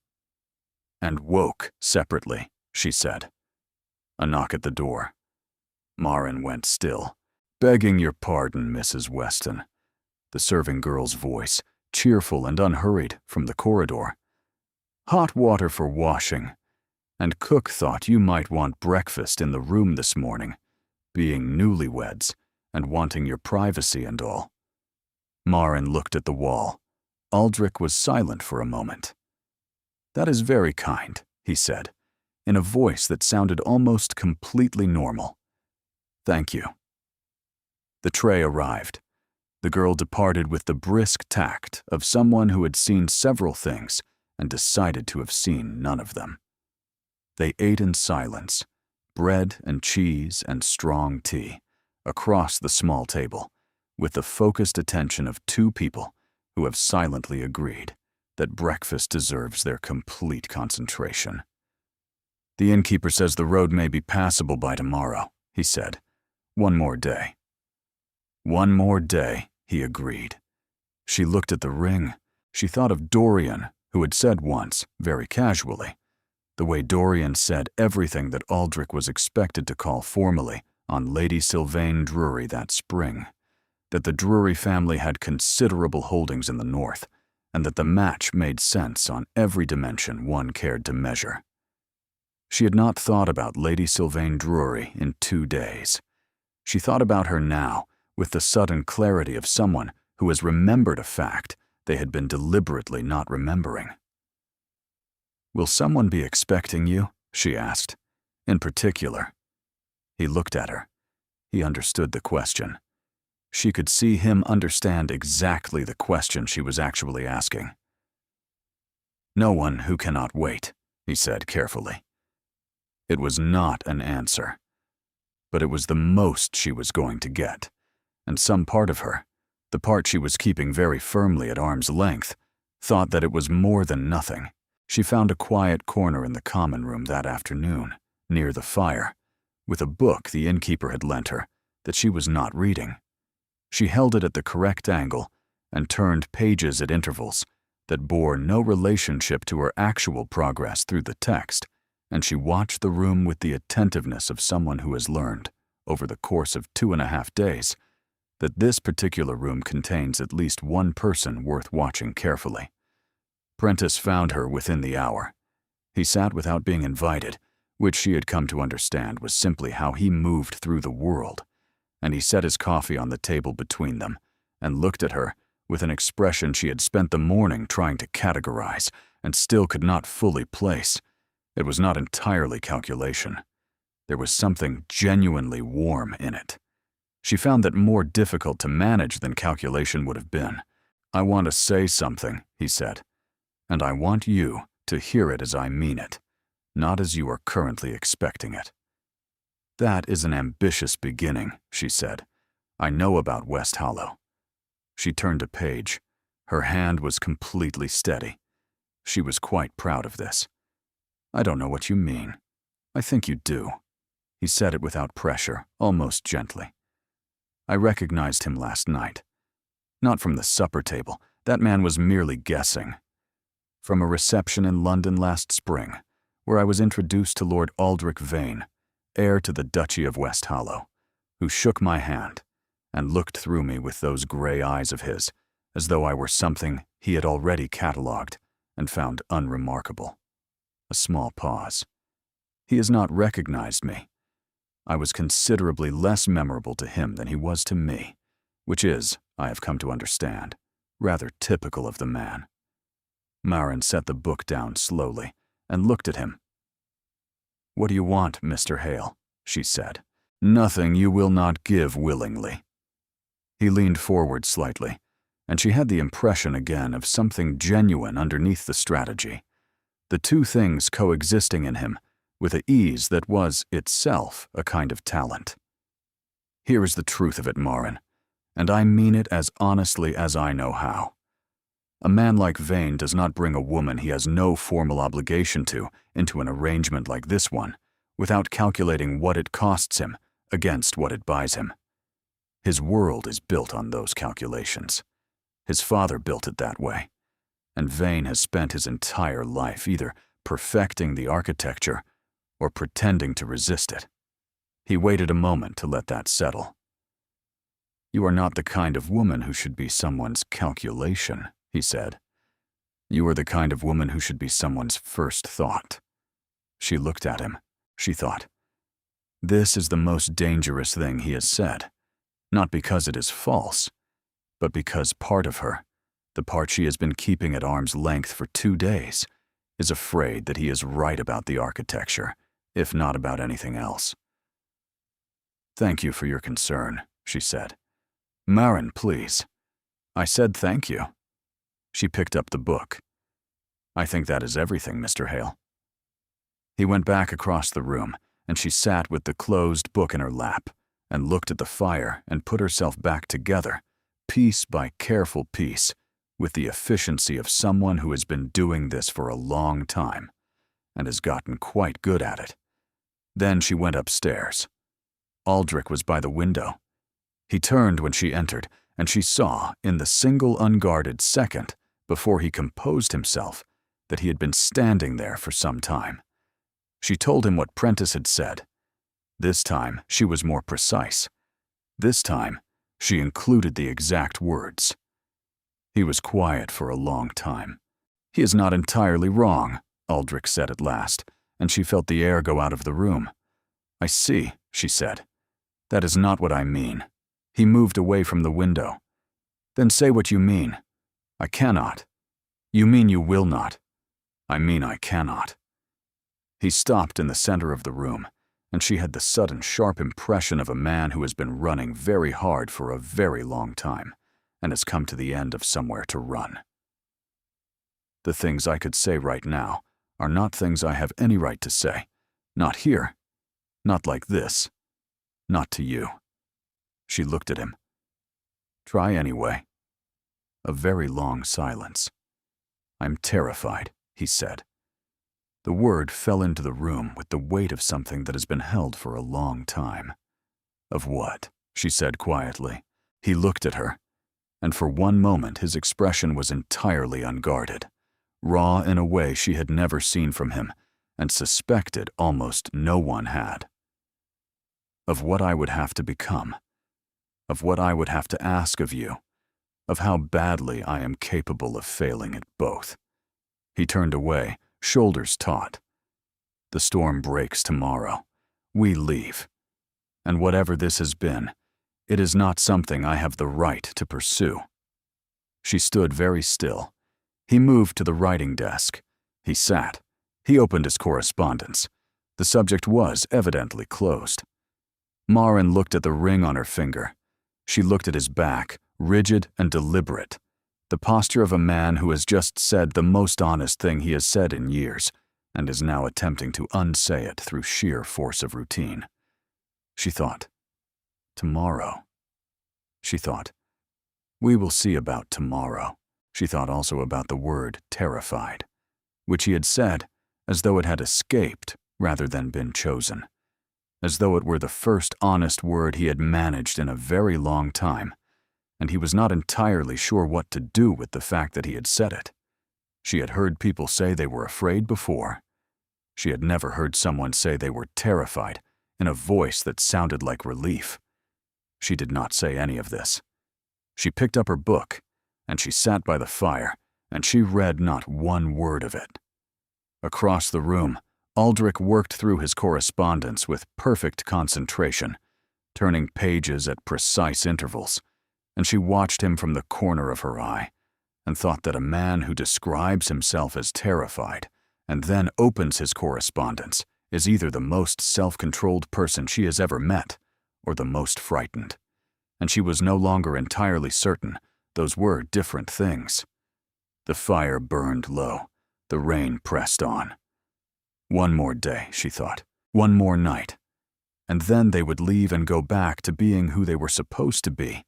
and woke separately, she said. A knock at the door. Marin went still. Begging your pardon, Mrs. Weston. The serving girl's voice, cheerful and unhurried, from the corridor. Hot water for washing. And cook thought you might want breakfast in the room this morning, being newlyweds and wanting your privacy and all. Marin looked at the wall. Aldrich was silent for a moment. That is very kind, he said, in a voice that sounded almost completely normal. Thank you. The tray arrived. The girl departed with the brisk tact of someone who had seen several things and decided to have seen none of them. They ate in silence, bread and cheese and strong tea, across the small table, with the focused attention of two people who have silently agreed that breakfast deserves their complete concentration. The innkeeper says the road may be passable by tomorrow, he said. One more day. One more day, he agreed. She looked at the ring. She thought of Dorian, who had said once, very casually, the way Dorian said everything that Aldrich was expected to call formally on Lady Sylvain Drury that spring, that the Drury family had considerable holdings in the north, and that the match made sense on every dimension one cared to measure. She had not thought about Lady Sylvain Drury in 2 days. She thought about her now with the sudden clarity of someone who has remembered a fact they had been deliberately not remembering. Will someone be expecting you? She asked. In particular. He looked at her. He understood the question. She could see him understand exactly the question she was actually asking. No one who cannot wait, he said carefully. It was not an answer, but it was the most she was going to get, and some part of her, the part she was keeping very firmly at arm's length, thought that it was more than nothing. She found a quiet corner in the common room that afternoon, near the fire, with a book the innkeeper had lent her that she was not reading. She held it at the correct angle and turned pages at intervals that bore no relationship to her actual progress through the text, and she watched the room with the attentiveness of someone who has learned, over the course of 2.5 days, that this particular room contains at least one person worth watching carefully. Prentice found her within the hour. He sat without being invited, which she had come to understand was simply how he moved through the world, and he set his coffee on the table between them and looked at her with an expression she had spent the morning trying to categorize and still could not fully place. It was not entirely calculation. There was something genuinely warm in it. She found that more difficult to manage than calculation would have been. I want to say something, he said, and I want you to hear it as I mean it, not as you are currently expecting it. That is an ambitious beginning, she said. I know about West Hollow. She turned a page. Her hand was completely steady. She was quite proud of this. I don't know what you mean. I think you do. He said it without pressure, almost gently. I recognized him last night. Not from the supper table. That man was merely guessing. From a reception in London last spring, where I was introduced to Lord Aldrich Vane, heir to the Duchy of West Hollow, who shook my hand and looked through me with those gray eyes of his, as though I were something he had already catalogued and found unremarkable. A small pause. He has not recognized me. I was considerably less memorable to him than he was to me, which is, I have come to understand, rather typical of the man. Marin set the book down slowly and looked at him. What do you want, Mr. Hale? She said. Nothing you will not give willingly. He leaned forward slightly, and she had the impression again of something genuine underneath the strategy, the two things coexisting in him with an ease that was itself a kind of talent. Here is the truth of it, Marin, and I mean it as honestly as I know how. A man like Vane does not bring a woman he has no formal obligation to into an arrangement like this one without calculating what it costs him against what it buys him. His world is built on those calculations. His father built it that way, and Vane has spent his entire life either perfecting the architecture or pretending to resist it. He waited a moment to let that settle. "You are not the kind of woman who should be someone's calculation," he said. "You are the kind of woman who should be someone's first thought." She looked at him. She thought, "This is the most dangerous thing he has said, not because it is false, but because part of her, the part she has been keeping at arm's length for 2 days, is afraid that he is right about the architecture, if not about anything else." "Thank you for your concern," she said. "Maren, please." "I said thank you." She picked up the book. "I think that is everything, Mr. Hale." He went back across the room, and she sat with the closed book in her lap and looked at the fire and put herself back together, piece by careful piece, with the efficiency of someone who has been doing this for a long time and has gotten quite good at it. Then she went upstairs. Aldrich was by the window. He turned when she entered, and she saw, in the single unguarded second before he composed himself, that he had been standing there for some time. She told him what Prentice had said. This time, she was more precise. This time, she included the exact words. He was quiet for a long time. "He is not entirely wrong," Aldrich said at last, and she felt the air go out of the room. "I see," she said. "That is not what I mean." He moved away from the window. "Then say what you mean." "I cannot." "You mean you will not." "I mean I cannot." He stopped in the center of the room, and she had the sudden sharp impression of a man who has been running very hard for a very long time and has come to the end of somewhere to run. "The things I could say right now are not things I have any right to say. Not here. Not like this. Not to you." She looked at him. "Try anyway." A very long silence. "I'm terrified," he said. The word fell into the room with the weight of something that has been held for a long time. "Of what?" she said quietly. He looked at her, and for one moment his expression was entirely unguarded, raw in a way she had never seen from him, and suspected almost no one had. "Of what I would have to become. Of what I would have to ask of you. Of how badly I am capable of failing at both." He turned away, shoulders taut. "The storm breaks tomorrow. We leave. And whatever this has been, it is not something I have the right to pursue." She stood very still. He moved to the writing desk. He sat. He opened his correspondence. The subject was evidently closed. Maren looked at the ring on her finger. She looked at his back, rigid and deliberate, the posture of a man who has just said the most honest thing he has said in years and is now attempting to unsay it through sheer force of routine. She thought, "Tomorrow." She thought, "We will see about tomorrow." She thought also about the word terrified, which he had said as though it had escaped rather than been chosen, as though it were the first honest word he had managed in a very long time, and he was not entirely sure what to do with the fact that he had said it. She had heard people say they were afraid before. She had never heard someone say they were terrified in a voice that sounded like relief. She did not say any of this. She picked up her book, and she sat by the fire, and she read not one word of it. Across the room, Aldrich worked through his correspondence with perfect concentration, turning pages at precise intervals, and she watched him from the corner of her eye, and thought that a man who describes himself as terrified and then opens his correspondence is either the most self-controlled person she has ever met or the most frightened. And she was no longer entirely certain those were different things. The fire burned low. The rain pressed on. One more day, she thought. One more night. And then they would leave and go back to being who they were supposed to be,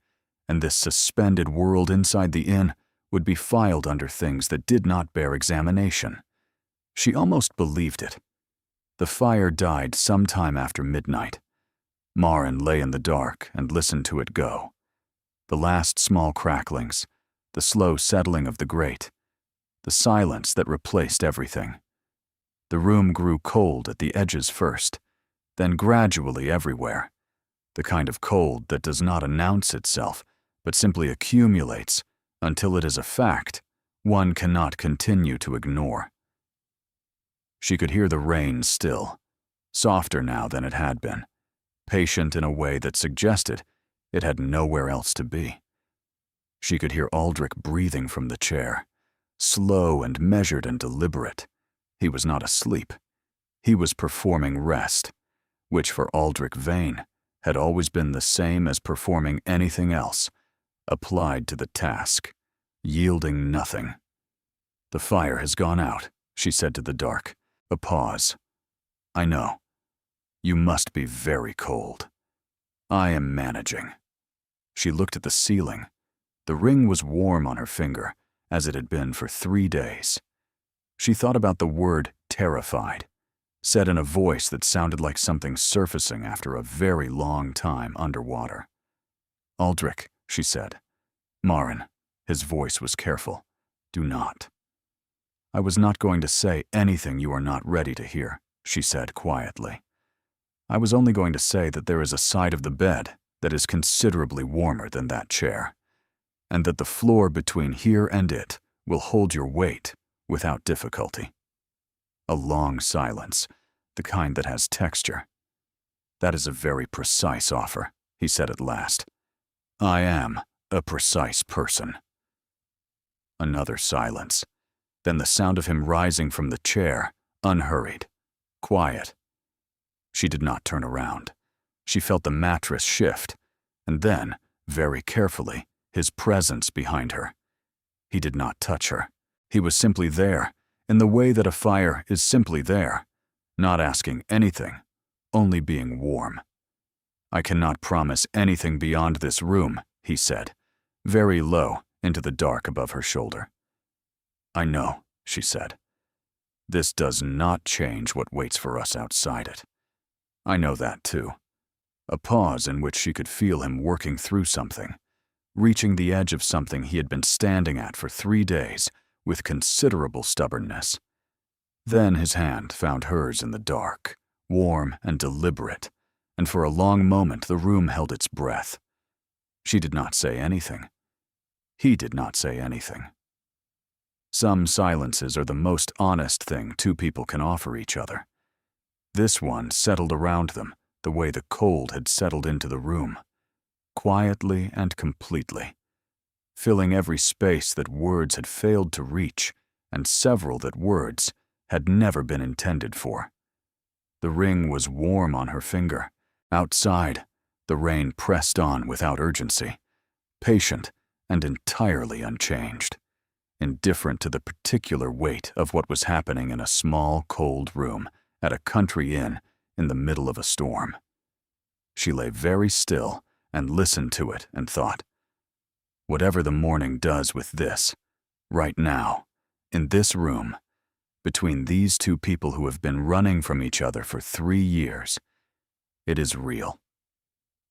and this suspended world inside the inn would be filed under things that did not bear examination. She almost believed it. The fire died some time after midnight. Maren lay in the dark and listened to it go. The last small cracklings, the slow settling of the grate, the silence that replaced everything. The room grew cold at the edges first, then gradually everywhere. The kind of cold that does not announce itself, but simply accumulates until it is a fact one cannot continue to ignore. She could hear the rain still, softer now than it had been, patient in a way that suggested it had nowhere else to be. She could hear Aldrich breathing from the chair, slow and measured and deliberate. He was not asleep. He was performing rest, which for Aldrich Vane had always been the same as performing anything else, applied to the task, yielding nothing. "The fire has gone out," she said to the dark. A pause. "I know. You must be very cold. I am managing." She looked at the ceiling. The ring was warm on her finger, as it had been for 3 days. She thought about the word terrified, said in a voice that sounded like something surfacing after a very long time underwater. "Aldrich," she said. "Marin," his voice was careful. "Do not." "I was not going to say anything you are not ready to hear," she said quietly. "I was only going to say that there is a side of the bed that is considerably warmer than that chair, and that the floor between here and it will hold your weight without difficulty." A long silence, the kind that has texture. "That is a very precise offer," he said at last. "I am a precise person." Another silence. Then the sound of him rising from the chair, unhurried, quiet. She did not turn around. She felt the mattress shift, and then, very carefully, his presence behind her. He did not touch her. He was simply there, in the way that a fire is simply there, not asking anything, only being warm. "I cannot promise anything beyond this room," he said, very low into the dark above her shoulder. "I know," she said. "This does not change what waits for us outside it. I know that too." A pause in which she could feel him working through something, reaching the edge of something he had been standing at for 3 days with considerable stubbornness. Then his hand found hers in the dark, warm and deliberate, and for a long moment the room held its breath. She did not say anything. He did not say anything. Some silences are the most honest thing two people can offer each other. This one settled around them the way the cold had settled into the room, quietly and completely, filling every space that words had failed to reach and several that words had never been intended for. The ring was warm on her finger. Outside, the rain pressed on without urgency, patient and entirely unchanged, indifferent to the particular weight of what was happening in a small, cold room at a country inn in the middle of a storm. She lay very still and listened to it and thought, whatever the morning does with this, right now, in this room, between these two people who have been running from each other for 3 years, it is real.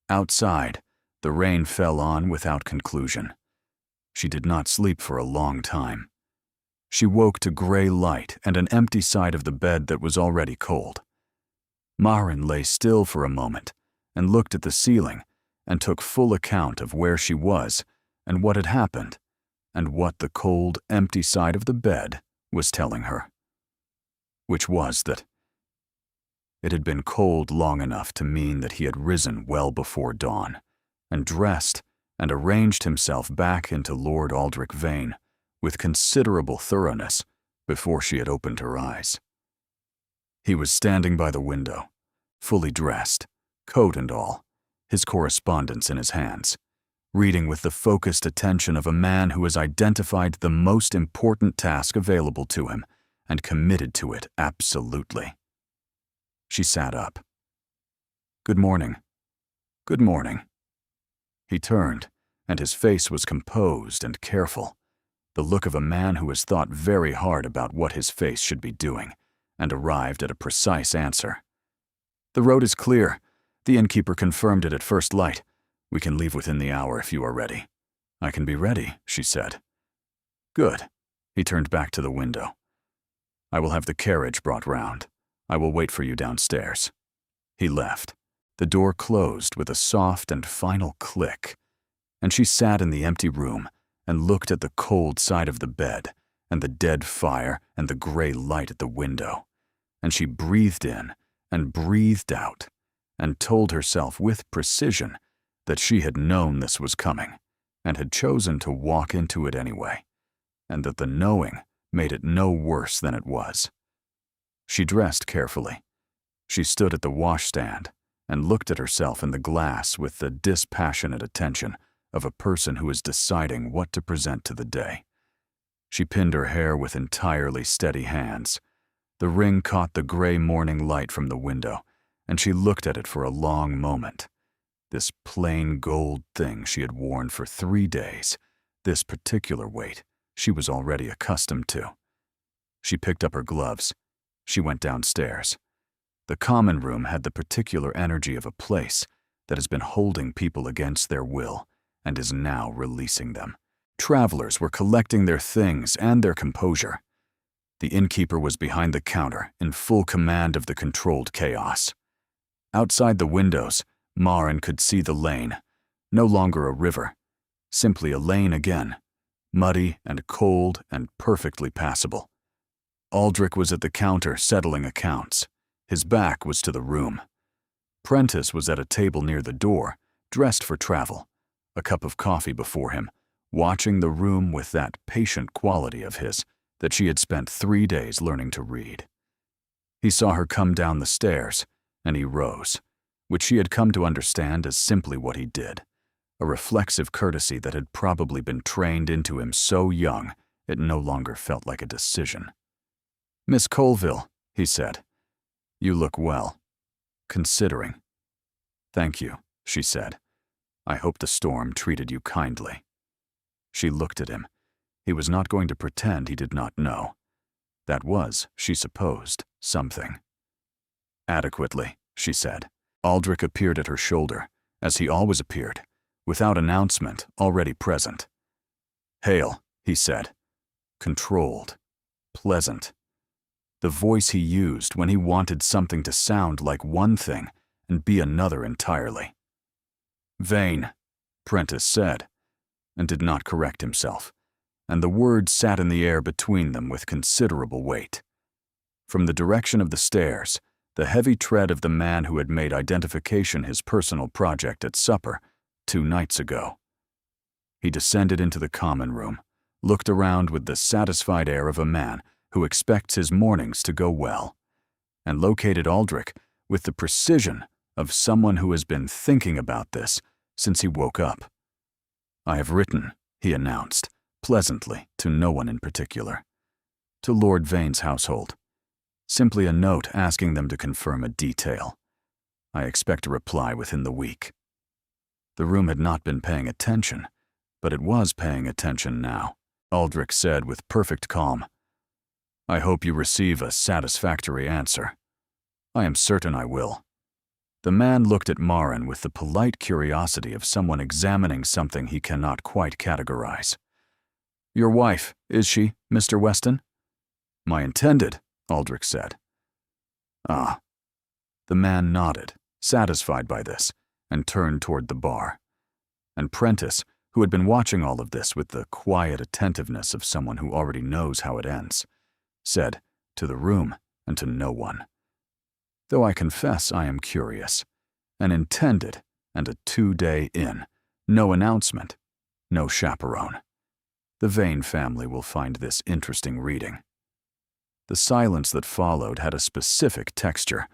Outside, the rain fell on without conclusion. She did not sleep for a long time. She woke to gray light and an empty side of the bed that was already cold. Marin lay still for a moment and looked at the ceiling and took full account of where she was and what had happened and what the cold, empty side of the bed was telling her. Which was that it had been cold long enough to mean that he had risen well before dawn and dressed and arranged himself back into Lord Aldrich Vane with considerable thoroughness before she had opened her eyes. He was standing by the window, fully dressed, coat and all, his correspondence in his hands, reading with the focused attention of a man who has identified the most important task available to him and committed to it absolutely. She sat up. "Good morning." "Good morning." He turned, and his face was composed and careful, the look of a man who has thought very hard about what his face should be doing, and arrived at a precise answer. "The road is clear. The innkeeper confirmed it at first light. We can leave within the hour if you are ready." "I can be ready," she said. "Good." He turned back to the window. I will have the carriage brought round. I will wait for you downstairs." He left. The door closed with a soft and final click, and she sat in the empty room and looked at the cold side of the bed and the dead fire and the gray light at the window, and she breathed in and breathed out and told herself with precision that she had known this was coming and had chosen to walk into it anyway, and that the knowing made it no worse than it was. She dressed carefully. She stood at the washstand and looked at herself in the glass with the dispassionate attention of a person who is deciding what to present to the day. She pinned her hair with entirely steady hands. The ring caught the gray morning light from the window, and she looked at it for a long moment. This plain gold thing she had worn for 3 days, this particular weight she was already accustomed to. She picked up her gloves. She went downstairs. The common room had the particular energy of a place that has been holding people against their will and is now releasing them. Travelers were collecting their things and their composure. The innkeeper was behind the counter in full command of the controlled chaos. Outside the windows, Maren could see the lane, no longer a river, simply a lane again, muddy and cold and perfectly passable. Aldrich was at the counter settling accounts. His back was to the room. Prentice was at a table near the door, dressed for travel, a cup of coffee before him, watching the room with that patient quality of his that she had spent 3 days learning to read. He saw her come down the stairs, and he rose, which she had come to understand as simply what he did, a reflexive courtesy that had probably been trained into him so young it no longer felt like a decision. "Miss Colville," he said, "you look well, considering." "Thank you," she said. "I hope the storm treated you kindly." She looked at him. He was not going to pretend he did not know. That was, she supposed, something. "Adequately," she said. Aldrich appeared at her shoulder, as he always appeared, without announcement, already present. "Hail," he said. Controlled. Pleasant. The voice he used when he wanted something to sound like one thing and be another entirely. "Vane," Prentice said, and did not correct himself, and the words sat in the air between them with considerable weight. From the direction of the stairs, the heavy tread of the man who had made identification his personal project at supper 2 nights ago. He descended into the common room, looked around with the satisfied air of a man who expects his mornings to go well, and located Aldrich with the precision of someone who has been thinking about this since he woke up. "I have written," he announced, pleasantly, to no one in particular. "To Lord Vane's household. Simply a note asking them to confirm a detail. I expect a reply within the week." The room had not been paying attention, but it was paying attention now. Aldrich said with perfect calm, "I hope you receive a satisfactory answer." "I am certain I will." The man looked at Maren with the polite curiosity of someone examining something he cannot quite categorize. "Your wife, is she, Mr. Weston?" "My intended," Aldrich said. "Ah." The man nodded, satisfied by this, and turned toward the bar. And Prentice, who had been watching all of this with the quiet attentiveness of someone who already knows how it ends, said, to the room and to no one, "Though I confess I am curious. An intended and a 2-day inn, no announcement, no chaperone. The Vane family will find this interesting reading." The silence that followed had a specific texture.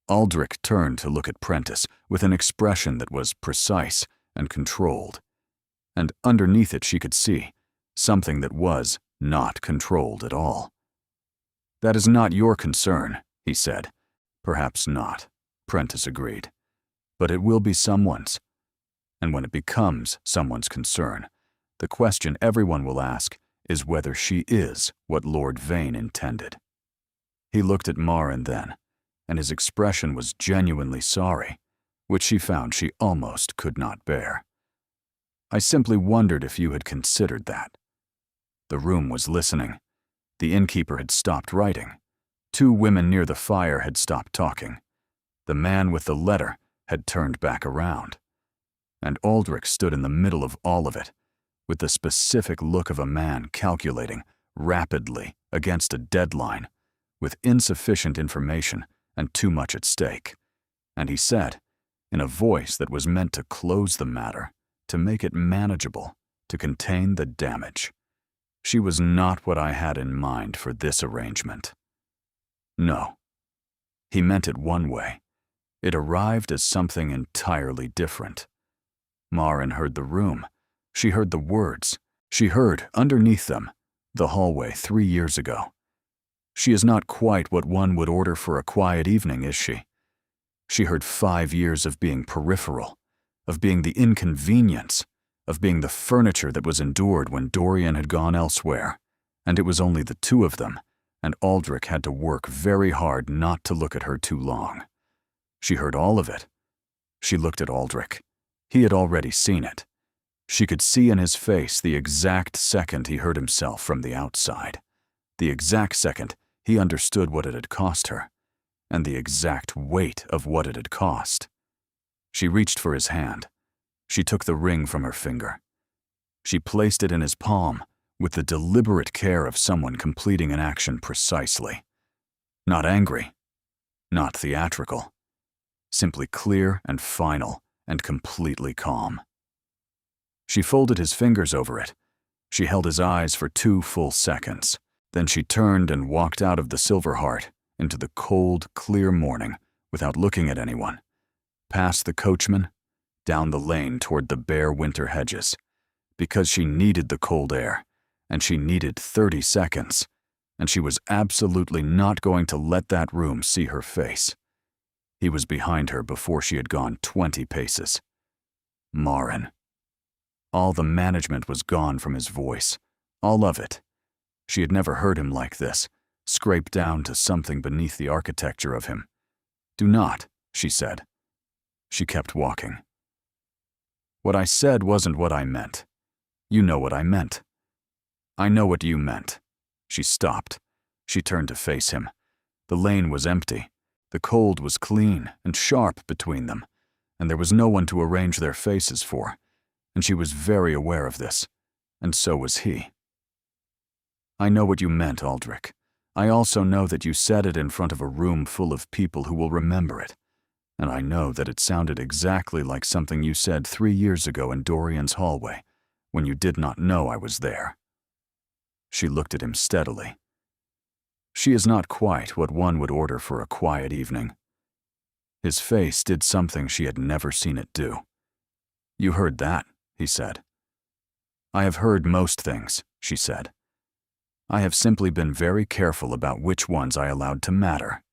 Aldrich turned to look at Prentice with an expression that was precise and controlled, and underneath it she could see something that was not controlled at all. "That is not your concern," he said. "Perhaps not," Prentice agreed. "But it will be someone's. And when it becomes someone's concern, the question everyone will ask is whether she is what Lord Vane intended." He looked at Maren then, and his expression was genuinely sorry, which she found she almost could not bear. "I simply wondered if you had considered that." The room was listening. The innkeeper had stopped writing. 2 women near the fire had stopped talking. The man with the letter had turned back around. And Aldrich stood in the middle of all of it, with the specific look of a man calculating rapidly against a deadline, with insufficient information and too much at stake. And he said, in a voice that was meant to close the matter, to make it manageable, to contain the damage, "She was not what I had in mind for this arrangement." No. He meant it one way. It arrived as something entirely different. Maren heard the room. She heard the words. She heard, underneath them, the hallway 3 years ago. She is not quite what one would order for a quiet evening, is she? She heard 5 years of being peripheral, of being the inconvenience, of being the furniture that was endured when Dorian had gone elsewhere, and it was only the 2 of them, and Aldrich had to work very hard not to look at her too long. She heard all of it. She looked at Aldrich. He had already seen it. She could see in his face the exact second he heard himself from the outside, the exact second he understood what it had cost her, and the exact weight of what it had cost. She reached for his hand. She took the ring from her finger. She placed it in his palm with the deliberate care of someone completing an action precisely. Not angry, not theatrical, simply clear and final and completely calm. She folded his fingers over it. She held his eyes for 2 full seconds. Then she turned and walked out of the Silver Heart into the cold, clear morning without looking at anyone, past the coachman, down the lane toward the bare winter hedges, because she needed the cold air, and she needed 30 seconds, and she was absolutely not going to let that room see her face. He was behind her before she had gone 20 paces. Maren. All the management was gone from his voice, all of it. She had never heard him like this, scraped down to something beneath the architecture of him. "Do not," she said. She kept walking. "What I said wasn't what I meant. You know what I meant. I know what you meant." She stopped. She turned to face him. The lane was empty. The cold was clean and sharp between them, and there was no one to arrange their faces for, and she was very aware of this, and so was he. "I know what you meant, Aldrich. I also know that you said it in front of a room full of people who will remember it, and I know that it sounded exactly like something you said 3 years ago in Dorian's hallway, when you did not know I was there." She looked at him steadily. "She is not quite what one would order for a quiet evening." His face did something she had never seen it do. "You heard that," he said. "I have heard most things," she said. "I have simply been very careful about which ones I allowed to matter."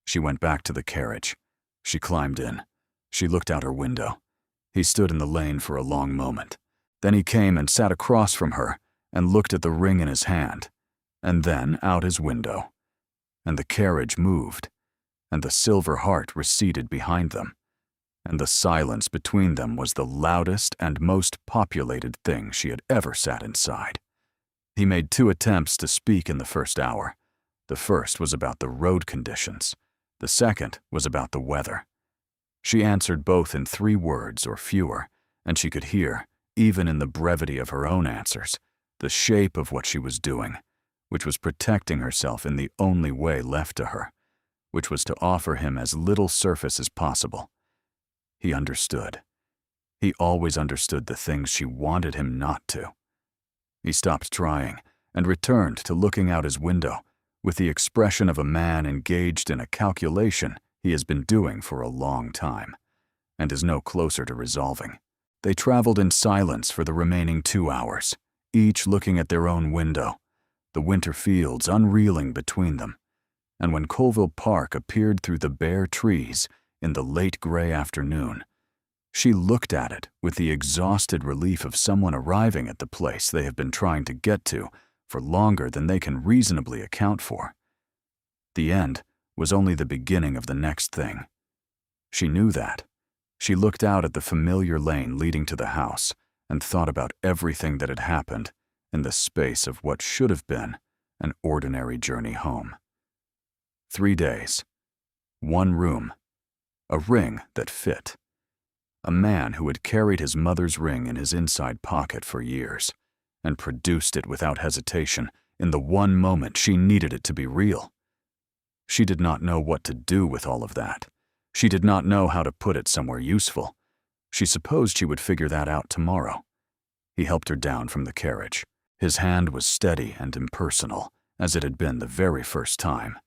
She went back to the carriage. She climbed in. She looked out her window. He stood in the lane for a long moment. Then he came and sat across from her and looked at the ring in his hand, and then out his window. And the carriage moved, and the Silver Heart receded behind them, and the silence between them was the loudest and most populated thing she had ever sat inside. He made 2 attempts to speak in the first hour. The first was about the road conditions. The second was about the weather. She answered both in 3 words or fewer, and she could hear, even in the brevity of her own answers, the shape of what she was doing, which was protecting herself in the only way left to her, which was to offer him as little surface as possible. He understood. He always understood the things she wanted him not to. He stopped trying and returned to looking out his window with the expression of a man engaged in a calculation he has been doing for a long time and is no closer to resolving. They traveled in silence for the remaining 2 hours, each looking at their own window, the winter fields unreeling between them, and when Colville Park appeared through the bare trees in the late gray afternoon, she looked at it with the exhausted relief of someone arriving at the place they have been trying to get to for longer than they can reasonably account for. The end was only the beginning of the next thing. She knew that. She looked out at the familiar lane leading to the house and thought about everything that had happened in the space of what should have been an ordinary journey home. 3 days, 1 room, a ring that fit. A man who had carried his mother's ring in his inside pocket for years and produced it without hesitation in the one moment she needed it to be real. She did not know what to do with all of that. She did not know how to put it somewhere useful. She supposed she would figure that out tomorrow. He helped her down from the carriage. His hand was steady and impersonal, as it had been the very first time,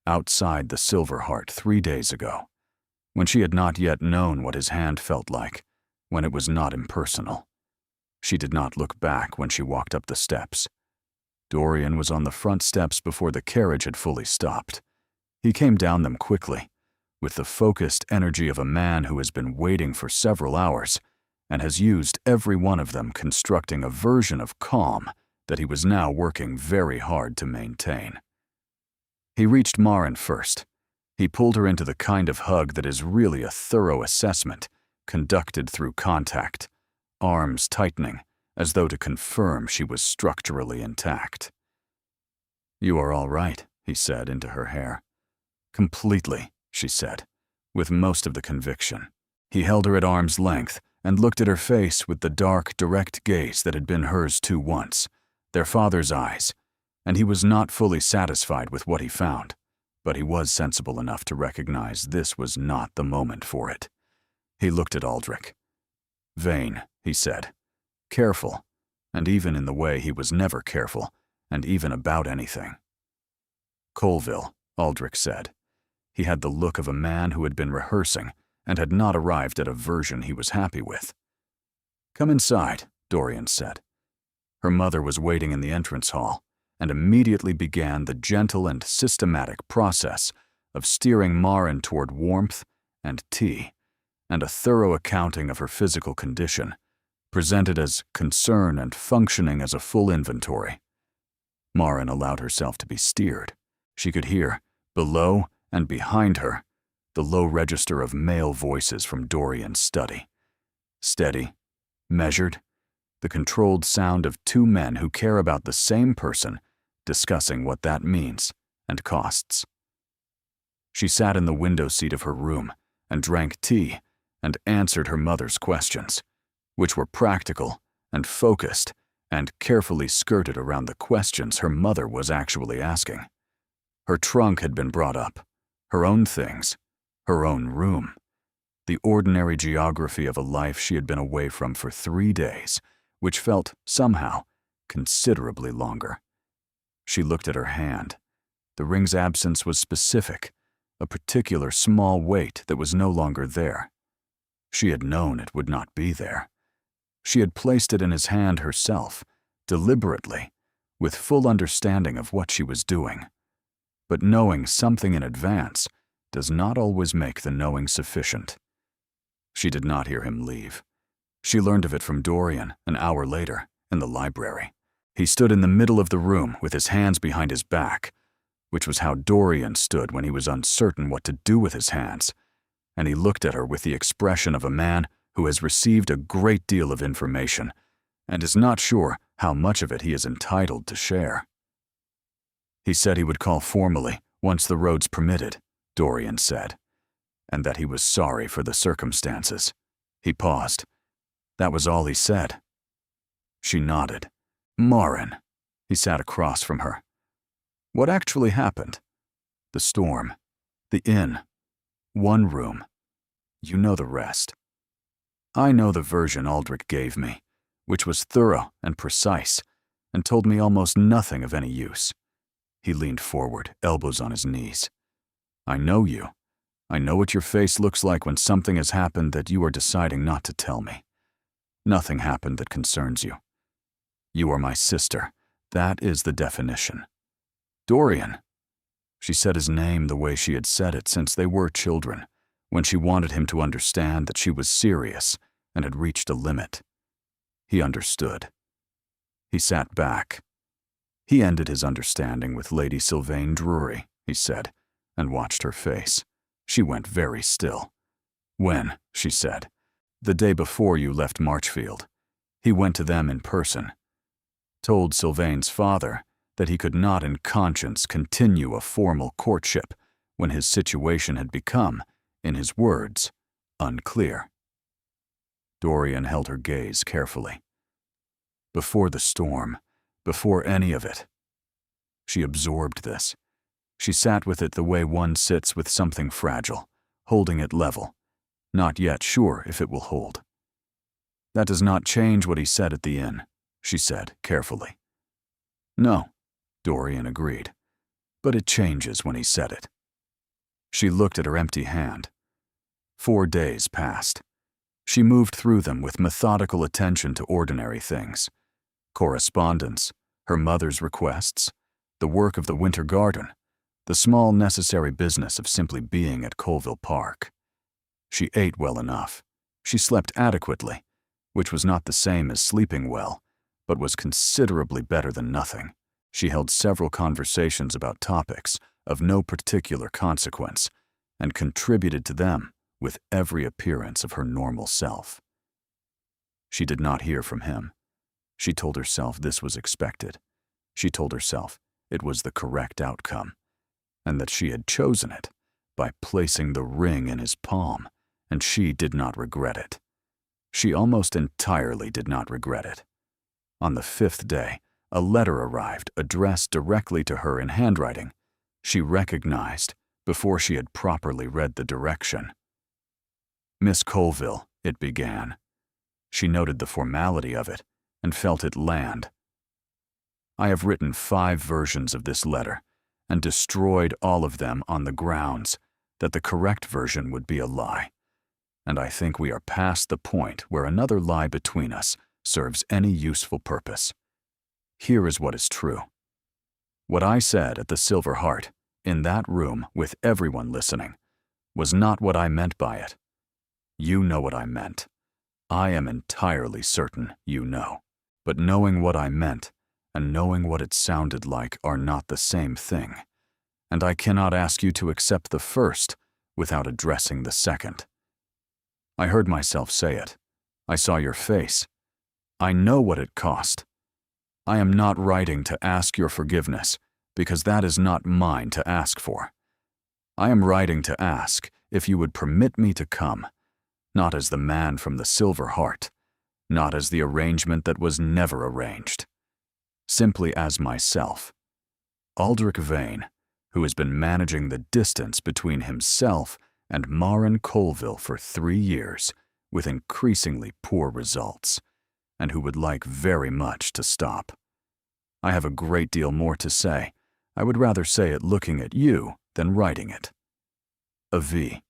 outside the Silver Heart 3 days ago, when she had not yet known what his hand felt like, when it was not impersonal. She did not look back when she walked up the steps. Dorian was on the front steps before the carriage had fully stopped. He came down them quickly, with the focused energy of a man who has been waiting for several hours and has used every one of them constructing a version of calm that he was now working very hard to maintain. He reached Maren first. He pulled her into the kind of hug that is really a thorough assessment, conducted through contact, arms tightening as though to confirm she was structurally intact. "You are all right," he said into her hair. "Completely," she said, with most of the conviction. He held her at arm's length and looked at her face with the dark, direct gaze that had been hers too once, their father's eyes, and he was not fully satisfied with what he found, but he was sensible enough to recognize this was not the moment for it. He looked at Aldrich. "Vain," he said. "Careful, and even in the way he was never careful, and even about anything." "Colville," Aldrich said. He had the look of a man who had been rehearsing and had not arrived at a version he was happy with. "Come inside," Dorian said. Her mother was waiting in the entrance hall and immediately began the gentle and systematic process of steering Maren toward warmth and tea, and a thorough accounting of her physical condition, presented as concern and functioning as a full inventory. Maren allowed herself to be steered. She could hear, below and behind her, the low register of male voices from Dorian's study. Steady, measured, the controlled sound of 2 men who care about the same person discussing what that means and costs. She sat in the window seat of her room and drank tea and answered her mother's questions, which were practical and focused and carefully skirted around the questions her mother was actually asking. Her trunk had been brought up, her own things, her own room, the ordinary geography of a life she had been away from for 3 days, which felt, somehow, considerably longer. She looked at her hand. The ring's absence was specific, a particular small weight that was no longer there. She had known it would not be there. She had placed it in his hand herself, deliberately, with full understanding of what she was doing. But knowing something in advance does not always make the knowing sufficient. She did not hear him leave. She learned of it from Dorian an hour later, in the library. He stood in the middle of the room with his hands behind his back, which was how Dorian stood when he was uncertain what to do with his hands, and he looked at her with the expression of a man who has received a great deal of information and is not sure how much of it he is entitled to share. He said he would call formally once the roads permitted, Dorian said, and that he was sorry for the circumstances. He paused. That was all he said. She nodded. "Maren." He sat across from her. "What actually happened? The storm, the inn, 1 room. You know the rest." "I know the version Aldrich gave me, which was thorough and precise, and told me almost nothing of any use." He leaned forward, elbows on his knees. "I know you. I know what your face looks like when something has happened that you are deciding not to tell me. Nothing happened that concerns you. You are my sister. That is the definition." "Dorian." She said his name the way she had said it since they were children, when she wanted him to understand that she was serious and had reached a limit. He understood. He sat back. He ended his understanding with Lady Sylvain Drury, he said, and watched her face. She went very still. "When?" she said. "The day before you left Marchfield. He went to them in person. Told Sylvain's father that he could not in conscience continue a formal courtship when his situation had become, in his words, unclear. Dorian held her gaze carefully. Before the storm, before any of it. She absorbed this. She sat with it the way one sits with something fragile, holding it level, not yet sure if it will hold. That does not change what he said at the inn, she said carefully. No, Dorian agreed, but it changes when he said it. She looked at her empty hand. 4 days passed. She moved through them with methodical attention to ordinary things. Correspondence, her mother's requests, the work of the winter garden, the small necessary business of simply being at Colville Park. She ate well enough. She slept adequately, which was not the same as sleeping well, but was considerably better than nothing. She held several conversations about topics of no particular consequence, and contributed to them with every appearance of her normal self. She did not hear from him. She told herself this was expected. She told herself it was the correct outcome, and that she had chosen it by placing the ring in his palm, and she did not regret it. She almost entirely did not regret it. On the 5th day, a letter arrived addressed directly to her in handwriting she recognized before she had properly read the direction. Miss Colville, it began. She noted the formality of it and felt it land. I have written 5 versions of this letter and destroyed all of them on the grounds that the correct version would be a lie, and I think we are past the point where another lie between us serves any useful purpose. Here is what is true. What I said at the Silver Heart, in that room with everyone listening, was not what I meant by it. You know what I meant. I am entirely certain you know. But knowing what I meant and knowing what it sounded like are not the same thing, and I cannot ask you to accept the first without addressing the second. I heard myself say it. I saw your face. I know what it cost. I am not writing to ask your forgiveness, because that is not mine to ask for. I am writing to ask if you would permit me to come, not as the man from the Silver Heart, not as the arrangement that was never arranged, simply as myself, Aldrich Vane, who has been managing the distance between himself and Marin Colville for 3 years with increasingly poor results, and who would like very much to stop. I have a great deal more to say. I would rather say it looking at you than writing it. A V.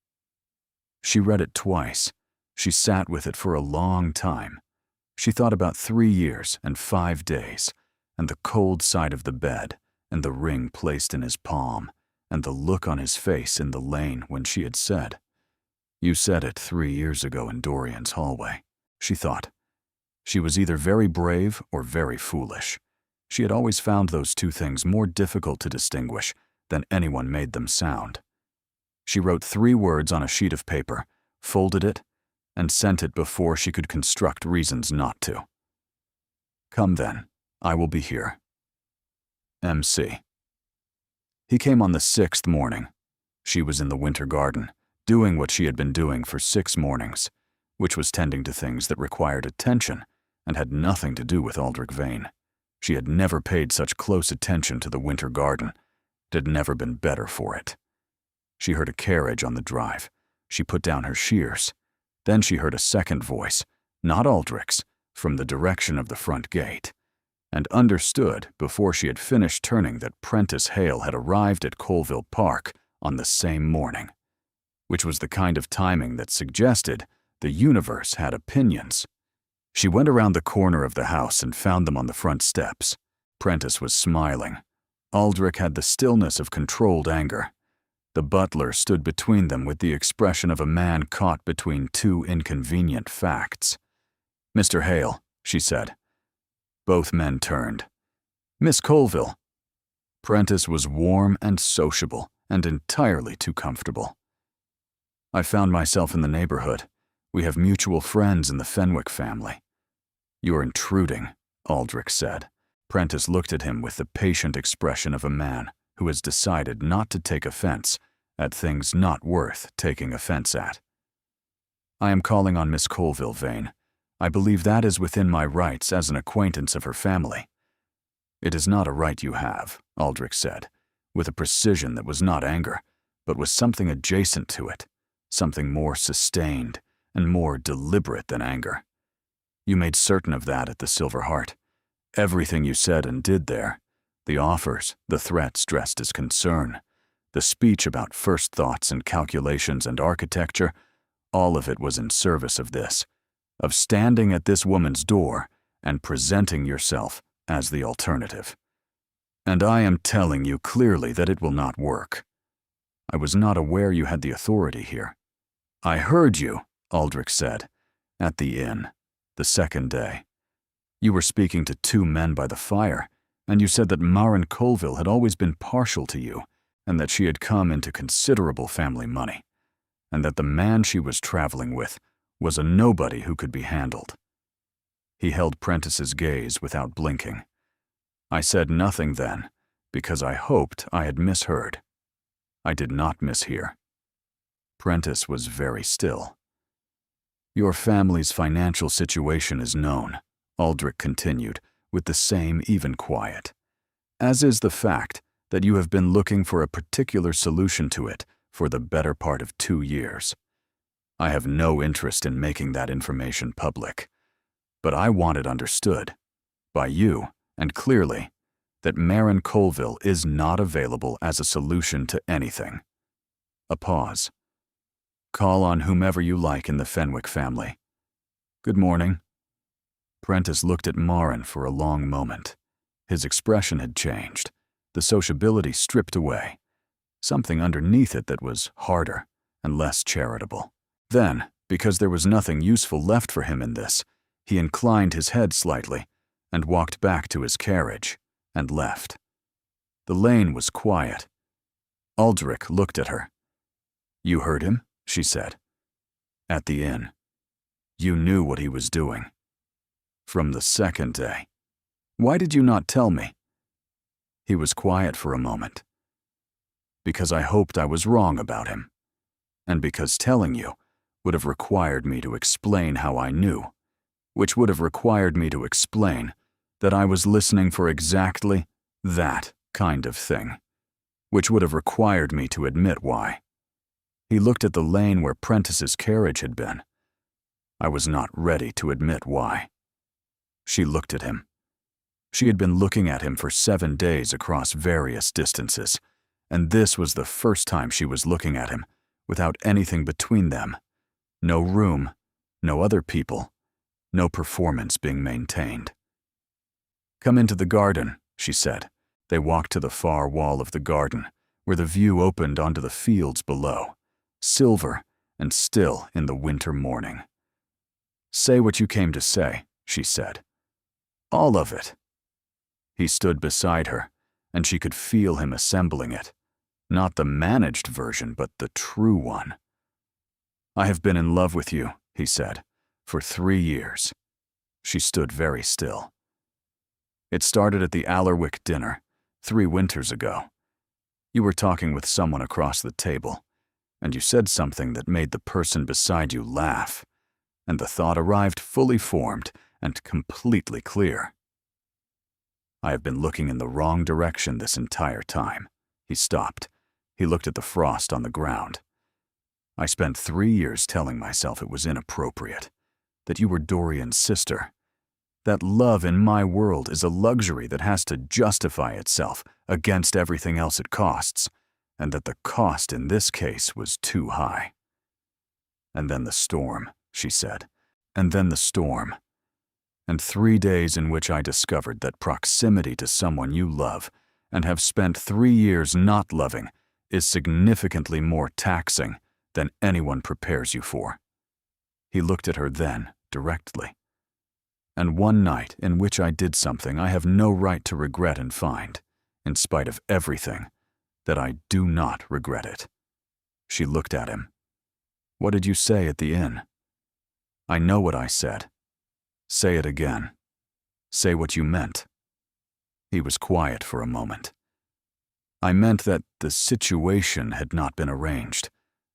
She read it twice. She sat with it for a long time. She thought about 3 years and 5 days, and the cold side of the bed, and the ring placed in his palm, and the look on his face in the lane when she had said, "You said it 3 years ago in Dorian's hallway," she thought. She was either very brave or very foolish. She had always found those two things more difficult to distinguish than anyone made them sound. She wrote 3 words on a sheet of paper, folded it, and sent it before she could construct reasons not to. Come then, I will be here. MC. He came on the 6th morning. She was in the winter garden, doing what she had been doing for 6 mornings, which was tending to things that required attention and had nothing to do with Aldrich Vane. She had never paid such close attention to the winter garden. It had never been better for it. She heard a carriage on the drive. She put down her shears. Then she heard a second voice, not Aldrich's, from the direction of the front gate, and understood before she had finished turning that Prentice Hale had arrived at Colville Park on the same morning, which was the kind of timing that suggested the universe had opinions. She went around the corner of the house and found them on the front steps. Prentice was smiling. Aldrich had the stillness of controlled anger. The butler stood between them with the expression of a man caught between 2 inconvenient facts. "Mr. Hale," she said. Both men turned. "Miss Colville." Prentice was warm and sociable and entirely too comfortable. "I found myself in the neighborhood. We have mutual friends in the Fenwick family." "You're intruding," Aldrich said. Prentice looked at him with the patient expression of a man who has decided not to take offense at things not worth taking offense at. "I am calling on Miss Colville, Vane. I believe that is within my rights as an acquaintance of her family." "It is not a right you have," Aldrich said, with a precision that was not anger, but was something adjacent to it, something more sustained and more deliberate than anger. "You made certain of that at the Silver Heart. Everything you said and did there, the offers, the threats dressed as concern, the speech about first thoughts and calculations and architecture, all of it was in service of this, of standing at this woman's door and presenting yourself as the alternative. And I am telling you clearly that it will not work. I was not aware you had the authority here." "I heard you," Aldrich said, "at the inn, the second day. You were speaking to two men by the fire, and you said that Maren Colville had always been partial to you, and that she had come into considerable family money, and that the man she was traveling with was a nobody who could be handled." He held Prentice's gaze without blinking. "I said nothing then, because I hoped I had misheard. I did not mishear." Prentice was very still. "Your family's financial situation is known," Aldrich continued, with the same even quiet, "as is the fact that you have been looking for a particular solution to it for the better part of 2 years. I have no interest in making that information public, but I want it understood, by you and clearly, that Maren Colville is not available as a solution to anything." A pause. "Call on whomever you like in the Fenwick family. Good morning." Prentice looked at Maren for a long moment. His expression had changed, the sociability stripped away, something underneath it that was harder and less charitable. Then, because there was nothing useful left for him in this, he inclined his head slightly and walked back to his carriage and left. The lane was quiet. Aldrich looked at her. "You heard him?" she said. "At the inn. You knew what he was doing. From the second day. Why did you not tell me?" He was quiet for a moment. "Because I hoped I was wrong about him, and because telling you would have required me to explain how I knew, which would have required me to explain that I was listening for exactly that kind of thing, which would have required me to admit why." He looked at the lane where Prentice's carriage had been. "I was not ready to admit why." She looked at him. She had been looking at him for 7 days across various distances, and this was the first time she was looking at him without anything between them. No room, no other people, no performance being maintained. "Come into the garden," she said. They walked to the far wall of the garden, where the view opened onto the fields below, silver and still in the winter morning. "Say what you came to say," she said. "All of it." He stood beside her, and she could feel him assembling it. Not the managed version, but the true one. "I have been in love with you," he said, "for 3 years." She stood very still. "It started at the Allerwick dinner, 3 winters ago. You were talking with someone across the table, and you said something that made the person beside you laugh, and the thought arrived fully formed and completely clear. I have been looking in the wrong direction this entire time." He stopped. He looked at the frost on the ground. "I spent 3 years telling myself it was inappropriate, that you were Dorian's sister, that love in my world is a luxury that has to justify itself against everything else it costs, and that the cost in this case was too high. And then the storm," she said, "and then the storm. And 3 days in which I discovered that proximity to someone you love and have spent 3 years not loving is significantly more taxing than anyone prepares you for." He looked at her then, directly. "And one night in which I did something I have no right to regret and find, in spite of everything, that I do not regret it." She looked at him. "What did you say at the inn?" "I know what I said. Say it again. Say what you meant." He was quiet for a moment. I meant that the situation had not been arranged,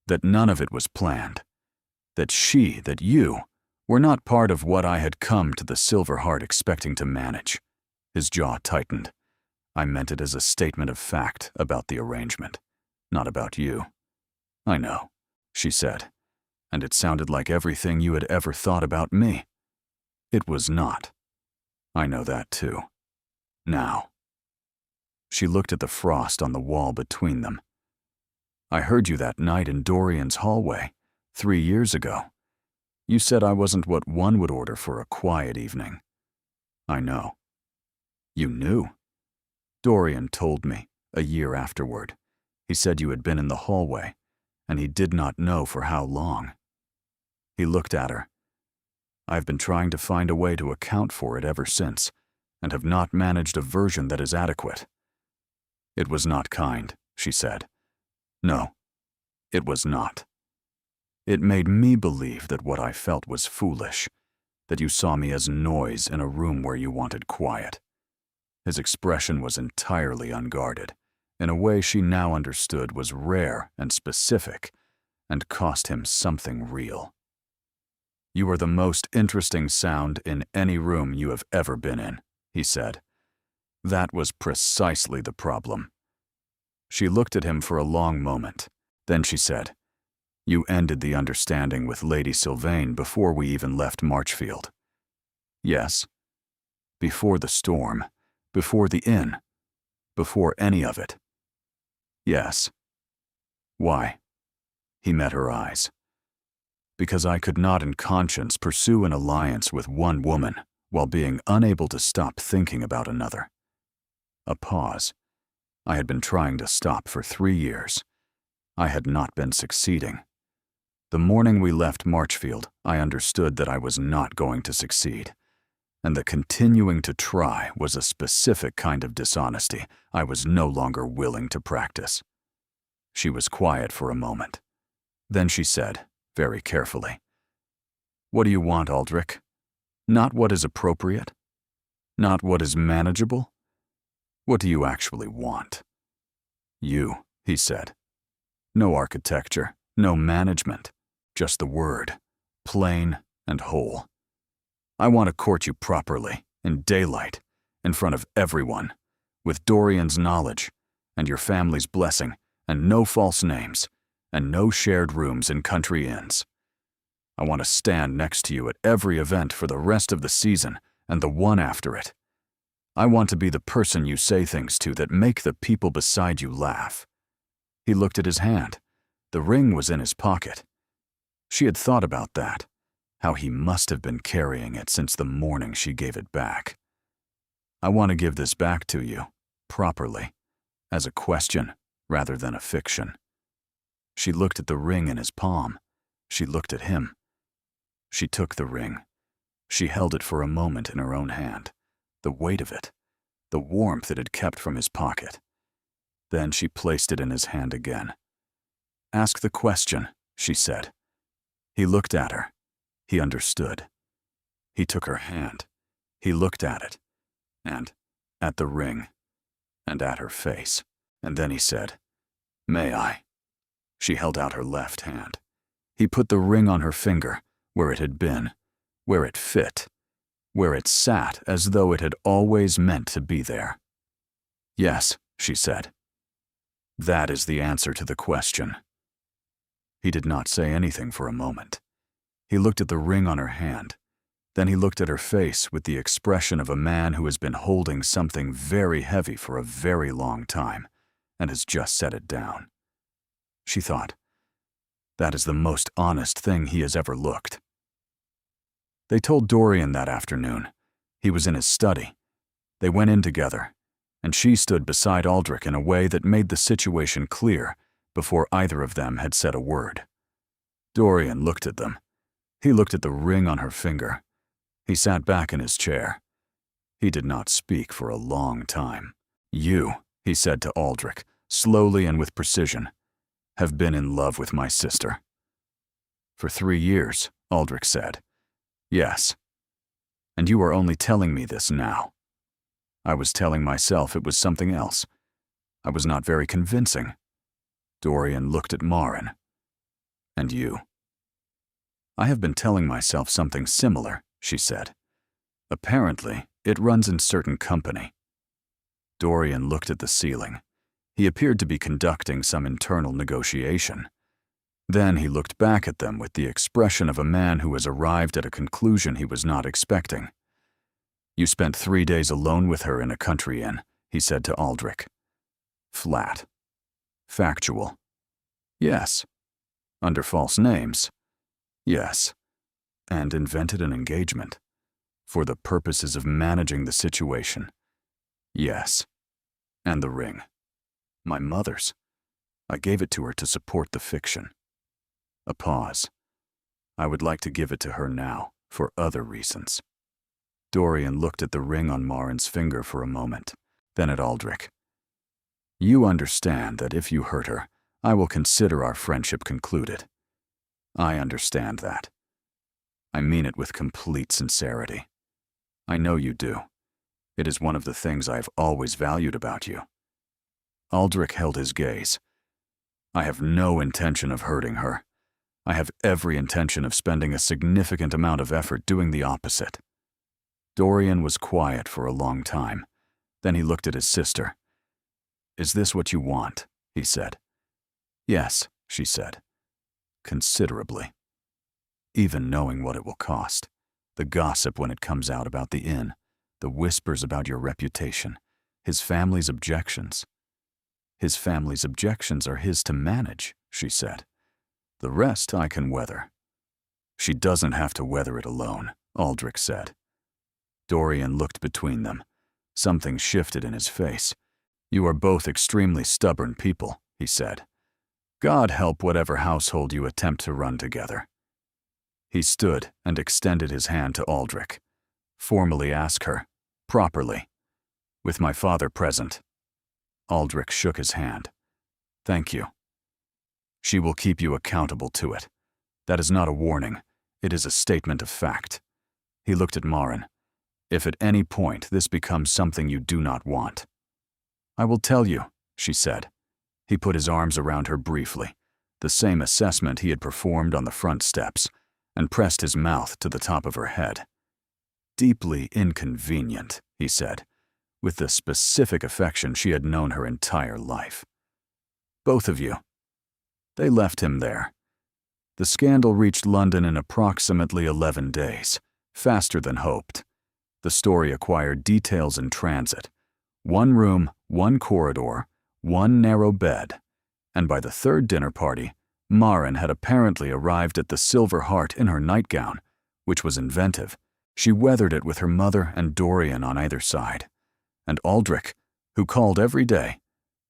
that none of it was planned, that you, were not part of what I had come to the Silver Heart expecting to manage. His jaw tightened. I meant it as a statement of fact about the arrangement, not about you. I know, she said, and it sounded like everything you had ever thought about me. It was not. I know that too. Now. She looked at the frost on the wall between them. I heard you that night in Dorian's hallway, 3 years ago. You said I wasn't what one would order for a quiet evening. I know. You knew? Dorian told me, a year afterward. He said you had been in the hallway, and he did not know for how long. He looked at her. I've been trying to find a way to account for it ever since, and have not managed a version that is adequate. It was not kind, she said. No, it was not. It made me believe that what I felt was foolish, that you saw me as noise in a room where you wanted quiet. His expression was entirely unguarded, in a way she now understood was rare and specific, and cost him something real. You are the most interesting sound in any room you have ever been in, he said. That was precisely the problem. She looked at him for a long moment. Then she said, You ended the understanding with Lady Sylvain before we even left Marchfield. Yes. Before the storm, before the inn, before any of it. Yes. Why? He met her eyes. Because I could not in conscience pursue an alliance with one woman while being unable to stop thinking about another. A pause. I had been trying to stop for 3 years. I had not been succeeding. The morning we left Marchfield, I understood that I was not going to succeed, and that continuing to try was a specific kind of dishonesty I was no longer willing to practice. She was quiet for a moment. Then she said, very carefully, What do you want, Aldrich? Not what is appropriate? Not what is manageable? What do you actually want? You, he said. No architecture, no management, just the word, plain and whole. I want to court you properly, in daylight, in front of everyone, with Dorian's knowledge, and your family's blessing, and no false names, and no shared rooms in country inns. I want to stand next to you at every event for the rest of the season and the one after it. I want to be the person you say things to that make the people beside you laugh. He looked at his hand. The ring was in his pocket. She had thought about that, how he must have been carrying it since the morning she gave it back. I want to give this back to you, properly, as a question rather than a fiction. She looked at the ring in his palm. She looked at him. She took the ring. She held it for a moment in her own hand, the weight of it, the warmth it had kept from his pocket. Then she placed it in his hand again. Ask the question, she said. He looked at her. He understood. He took her hand. He looked at it, and at the ring, and at her face. And then he said, May I? She held out her left hand. He put the ring on her finger, where it had been, where it fit, where it sat as though it had always meant to be there. Yes, she said. That is the answer to the question. He did not say anything for a moment. He looked at the ring on her hand. Then he looked at her face with the expression of a man who has been holding something very heavy for a very long time and has just set it down. She thought, that is the most honest thing he has ever looked. They told Dorian that afternoon. He was in his study. They went in together, and she stood beside Aldrich in a way that made the situation clear before either of them had said a word. Dorian looked at them. He looked at the ring on her finger. He sat back in his chair. He did not speak for a long time. You, he said to Aldrich, slowly and with precision, have been in love with my sister. For 3 years, Aldrich said. Yes. And you are only telling me this now. I was telling myself it was something else. I was not very convincing. Dorian looked at Marin. And you? I have been telling myself something similar, she said. Apparently, it runs in certain company. Dorian looked at the ceiling. He appeared to be conducting some internal negotiation. Then he looked back at them with the expression of a man who has arrived at a conclusion he was not expecting. You spent 3 days alone with her in a country inn, he said to Aldrich. Flat. Factual. Yes. Under false names. Yes. And invented an engagement. For the purposes of managing the situation. Yes. And the ring. My mother's. I gave it to her to support the fiction. A pause. I would like to give it to her now, for other reasons. Dorian looked at the ring on Marin's finger for a moment, then at Aldrich. You understand that if you hurt her, I will consider our friendship concluded. I understand that. I mean it with complete sincerity. I know you do. It is one of the things I have always valued about you. Aldrich held his gaze. I have no intention of hurting her. I have every intention of spending a significant amount of effort doing the opposite. Dorian was quiet for a long time. Then he looked at his sister. Is this what you want? He said. Yes, she said. Considerably. Even knowing what it will cost. The gossip when it comes out about the inn. The whispers about your reputation. His family's objections. His family's objections are his to manage, she said. The rest I can weather. She doesn't have to weather it alone, Aldrich said. Dorian looked between them. Something shifted in his face. You are both extremely stubborn people, he said. God help whatever household you attempt to run together. He stood and extended his hand to Aldrich. Formally ask her, properly, with my father present. Aldrich shook his hand. Thank you. She will keep you accountable to it. That is not a warning. It is a statement of fact. He looked at Marin. If at any point this becomes something you do not want. I will tell you, she said. He put his arms around her briefly, the same assessment he had performed on the front steps, and pressed his mouth to the top of her head. Deeply inconvenient, he said, with the specific affection she had known her entire life. Both of you. They left him there. The scandal reached London in approximately 11 days, faster than hoped. The story acquired details in transit. 1 room, 1 corridor, 1 narrow bed. And by the third dinner party, Marin had apparently arrived at the Silver Heart in her nightgown, which was inventive. She weathered it with her mother and Dorian on either side. And Aldrich, who called every day,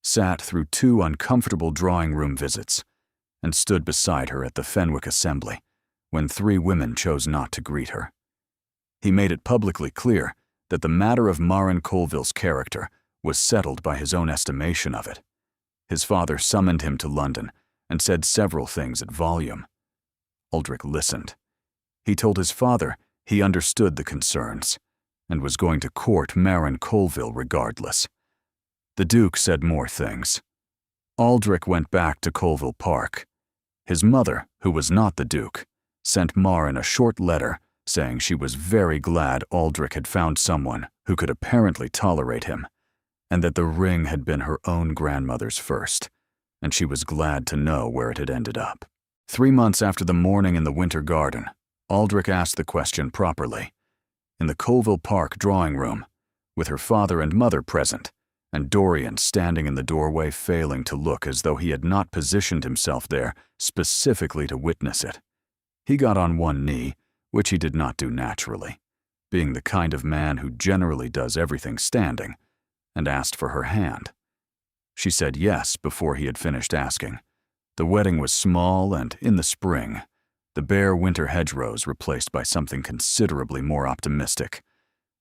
sat through 2 uncomfortable drawing room visits and stood beside her at the Fenwick Assembly when 3 women chose not to greet her. He made it publicly clear that the matter of Marin Colville's character was settled by his own estimation of it. His father summoned him to London and said several things at volume. Aldrich listened. He told his father he understood the concerns and was going to court Marin Colville regardless. The Duke said more things. Aldrich went back to Colville Park. His mother, who was not the Duke, sent Marin a short letter saying she was very glad Aldrich had found someone who could apparently tolerate him, and that the ring had been her own grandmother's first, and she was glad to know where it had ended up. 3 months after the morning in the Winter Garden, Aldrich asked the question properly. In the Colville Park drawing room, with her father and mother present, and Dorian standing in the doorway failing to look as though he had not positioned himself there specifically to witness it. He got on one knee, which he did not do naturally, being the kind of man who generally does everything standing, and asked for her hand. She said yes before he had finished asking. The wedding was small and in the spring, the bare winter hedgerows replaced by something considerably more optimistic.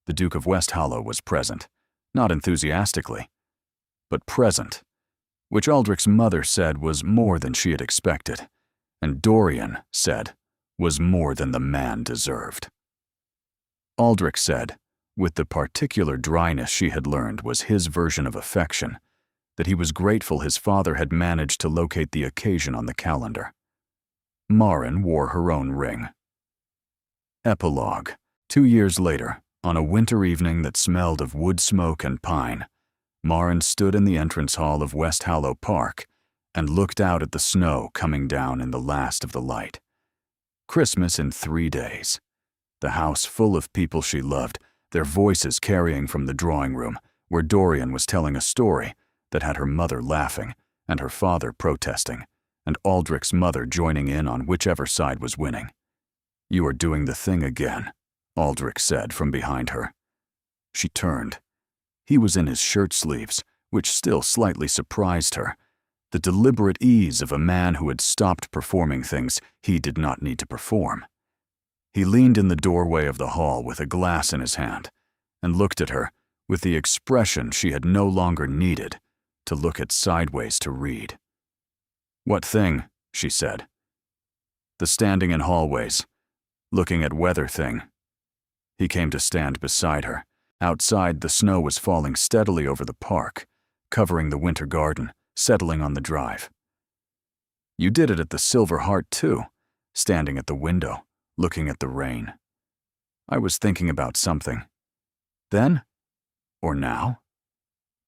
The Duke of Westhallow was present, not enthusiastically, but present, which Aldrich's mother said was more than she had expected, and Dorian said was more than the man deserved. Aldrich said, with the particular dryness she had learned was his version of affection, that he was grateful his father had managed to locate the occasion on the calendar. Maren wore her own ring. Epilogue. 2 years later, on a winter evening that smelled of wood smoke and pine, Maren stood in the entrance hall of West Hallow Park and looked out at the snow coming down in the last of the light. Christmas in 3 days. The house full of people she loved, their voices carrying from the drawing room, where Dorian was telling a story that had her mother laughing and her father protesting, and Aldrich's mother joining in on whichever side was winning. "You are doing the thing again," Aldrich said from behind her. She turned. He was in his shirt sleeves, which still slightly surprised her. The deliberate ease of a man who had stopped performing things he did not need to perform. He leaned in the doorway of the hall with a glass in his hand and looked at her with the expression she had no longer needed to look at sideways to read. "What thing?" she said. "The standing in hallways, looking at weather thing." He came to stand beside her. Outside, the snow was falling steadily over the park, covering the winter garden, settling on the drive. "You did it at the Silver Heart, too, standing at the window, looking at the rain." "I was thinking about something." "Then? Or now?"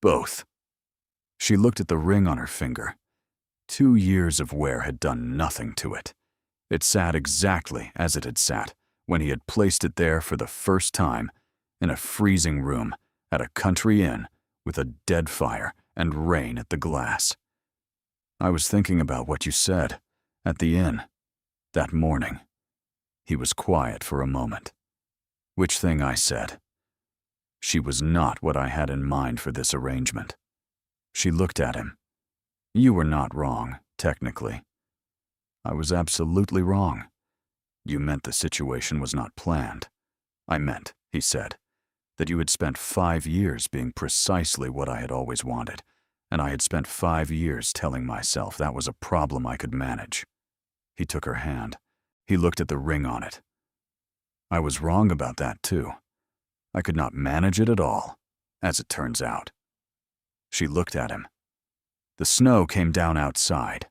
"Both." She looked at the ring on her finger. 2 years of wear had done nothing to it. It sat exactly as it had sat when he had placed it there for the first time, in a freezing room at a country inn with a dead fire and rain at the glass. "I was thinking about what you said at the inn that morning." He was quiet for a moment. "Which thing I said?" She was not what I had in mind for this arrangement. She looked at him. "You were not wrong, technically." "I was absolutely wrong." "You meant the situation was not planned." "I meant," he said, "that you had spent 5 years being precisely what I had always wanted, and I had spent 5 years telling myself that was a problem I could manage." He took her hand. He looked at the ring on it. "I was wrong about that, too. I could not manage it at all, as it turns out." She looked at him. The snow came down outside.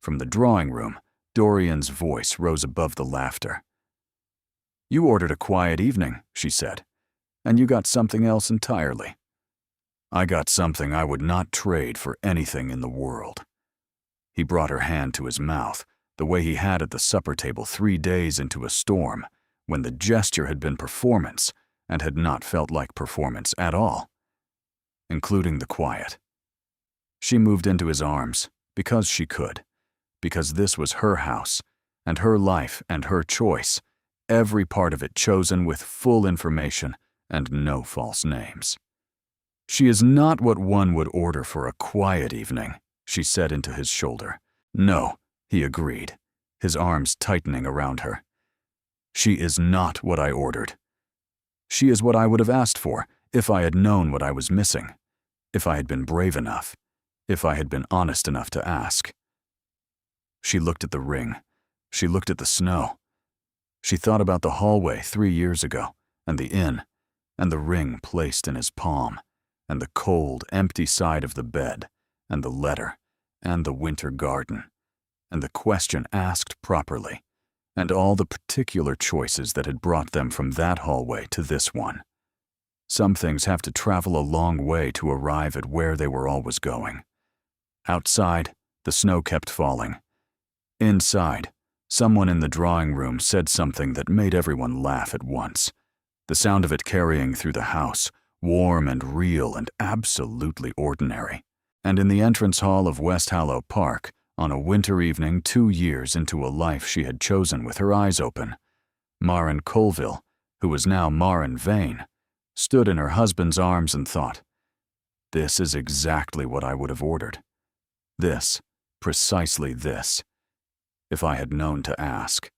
From the drawing room, Dorian's voice rose above the laughter. "You ordered a quiet evening," she said, "and you got something else entirely." "I got something I would not trade for anything in the world." He brought her hand to his mouth, the way he had at the supper table 3 days into a storm, when the gesture had been performance and had not felt like performance at all, including the quiet. She moved into his arms, because she could, because this was her house, and her life and her choice, every part of it chosen with full information and no false names. "She is not what one would order for a quiet evening," she said into his shoulder. "No," he agreed, his arms tightening around her. "She is not what I ordered. She is what I would have asked for if I had known what I was missing, if I had been brave enough, if I had been honest enough to ask." She looked at the ring. She looked at the snow. She thought about the hallway 3 years ago, and the inn, and the ring placed in his palm, and the cold, empty side of the bed, and the letter, and the winter garden, and the question asked properly, and all the particular choices that had brought them from that hallway to this one. Some things have to travel a long way to arrive at where they were always going. Outside, the snow kept falling. Inside, someone in the drawing room said something that made everyone laugh at once. The sound of it carrying through the house, warm and real and absolutely ordinary. And in the entrance hall of West Hallow Park, on a winter evening 2 years into a life she had chosen with her eyes open, Maren Colville, who was now Maren Vane, stood in her husband's arms and thought, "This is exactly what I would have ordered. This, precisely this, if I had known to ask."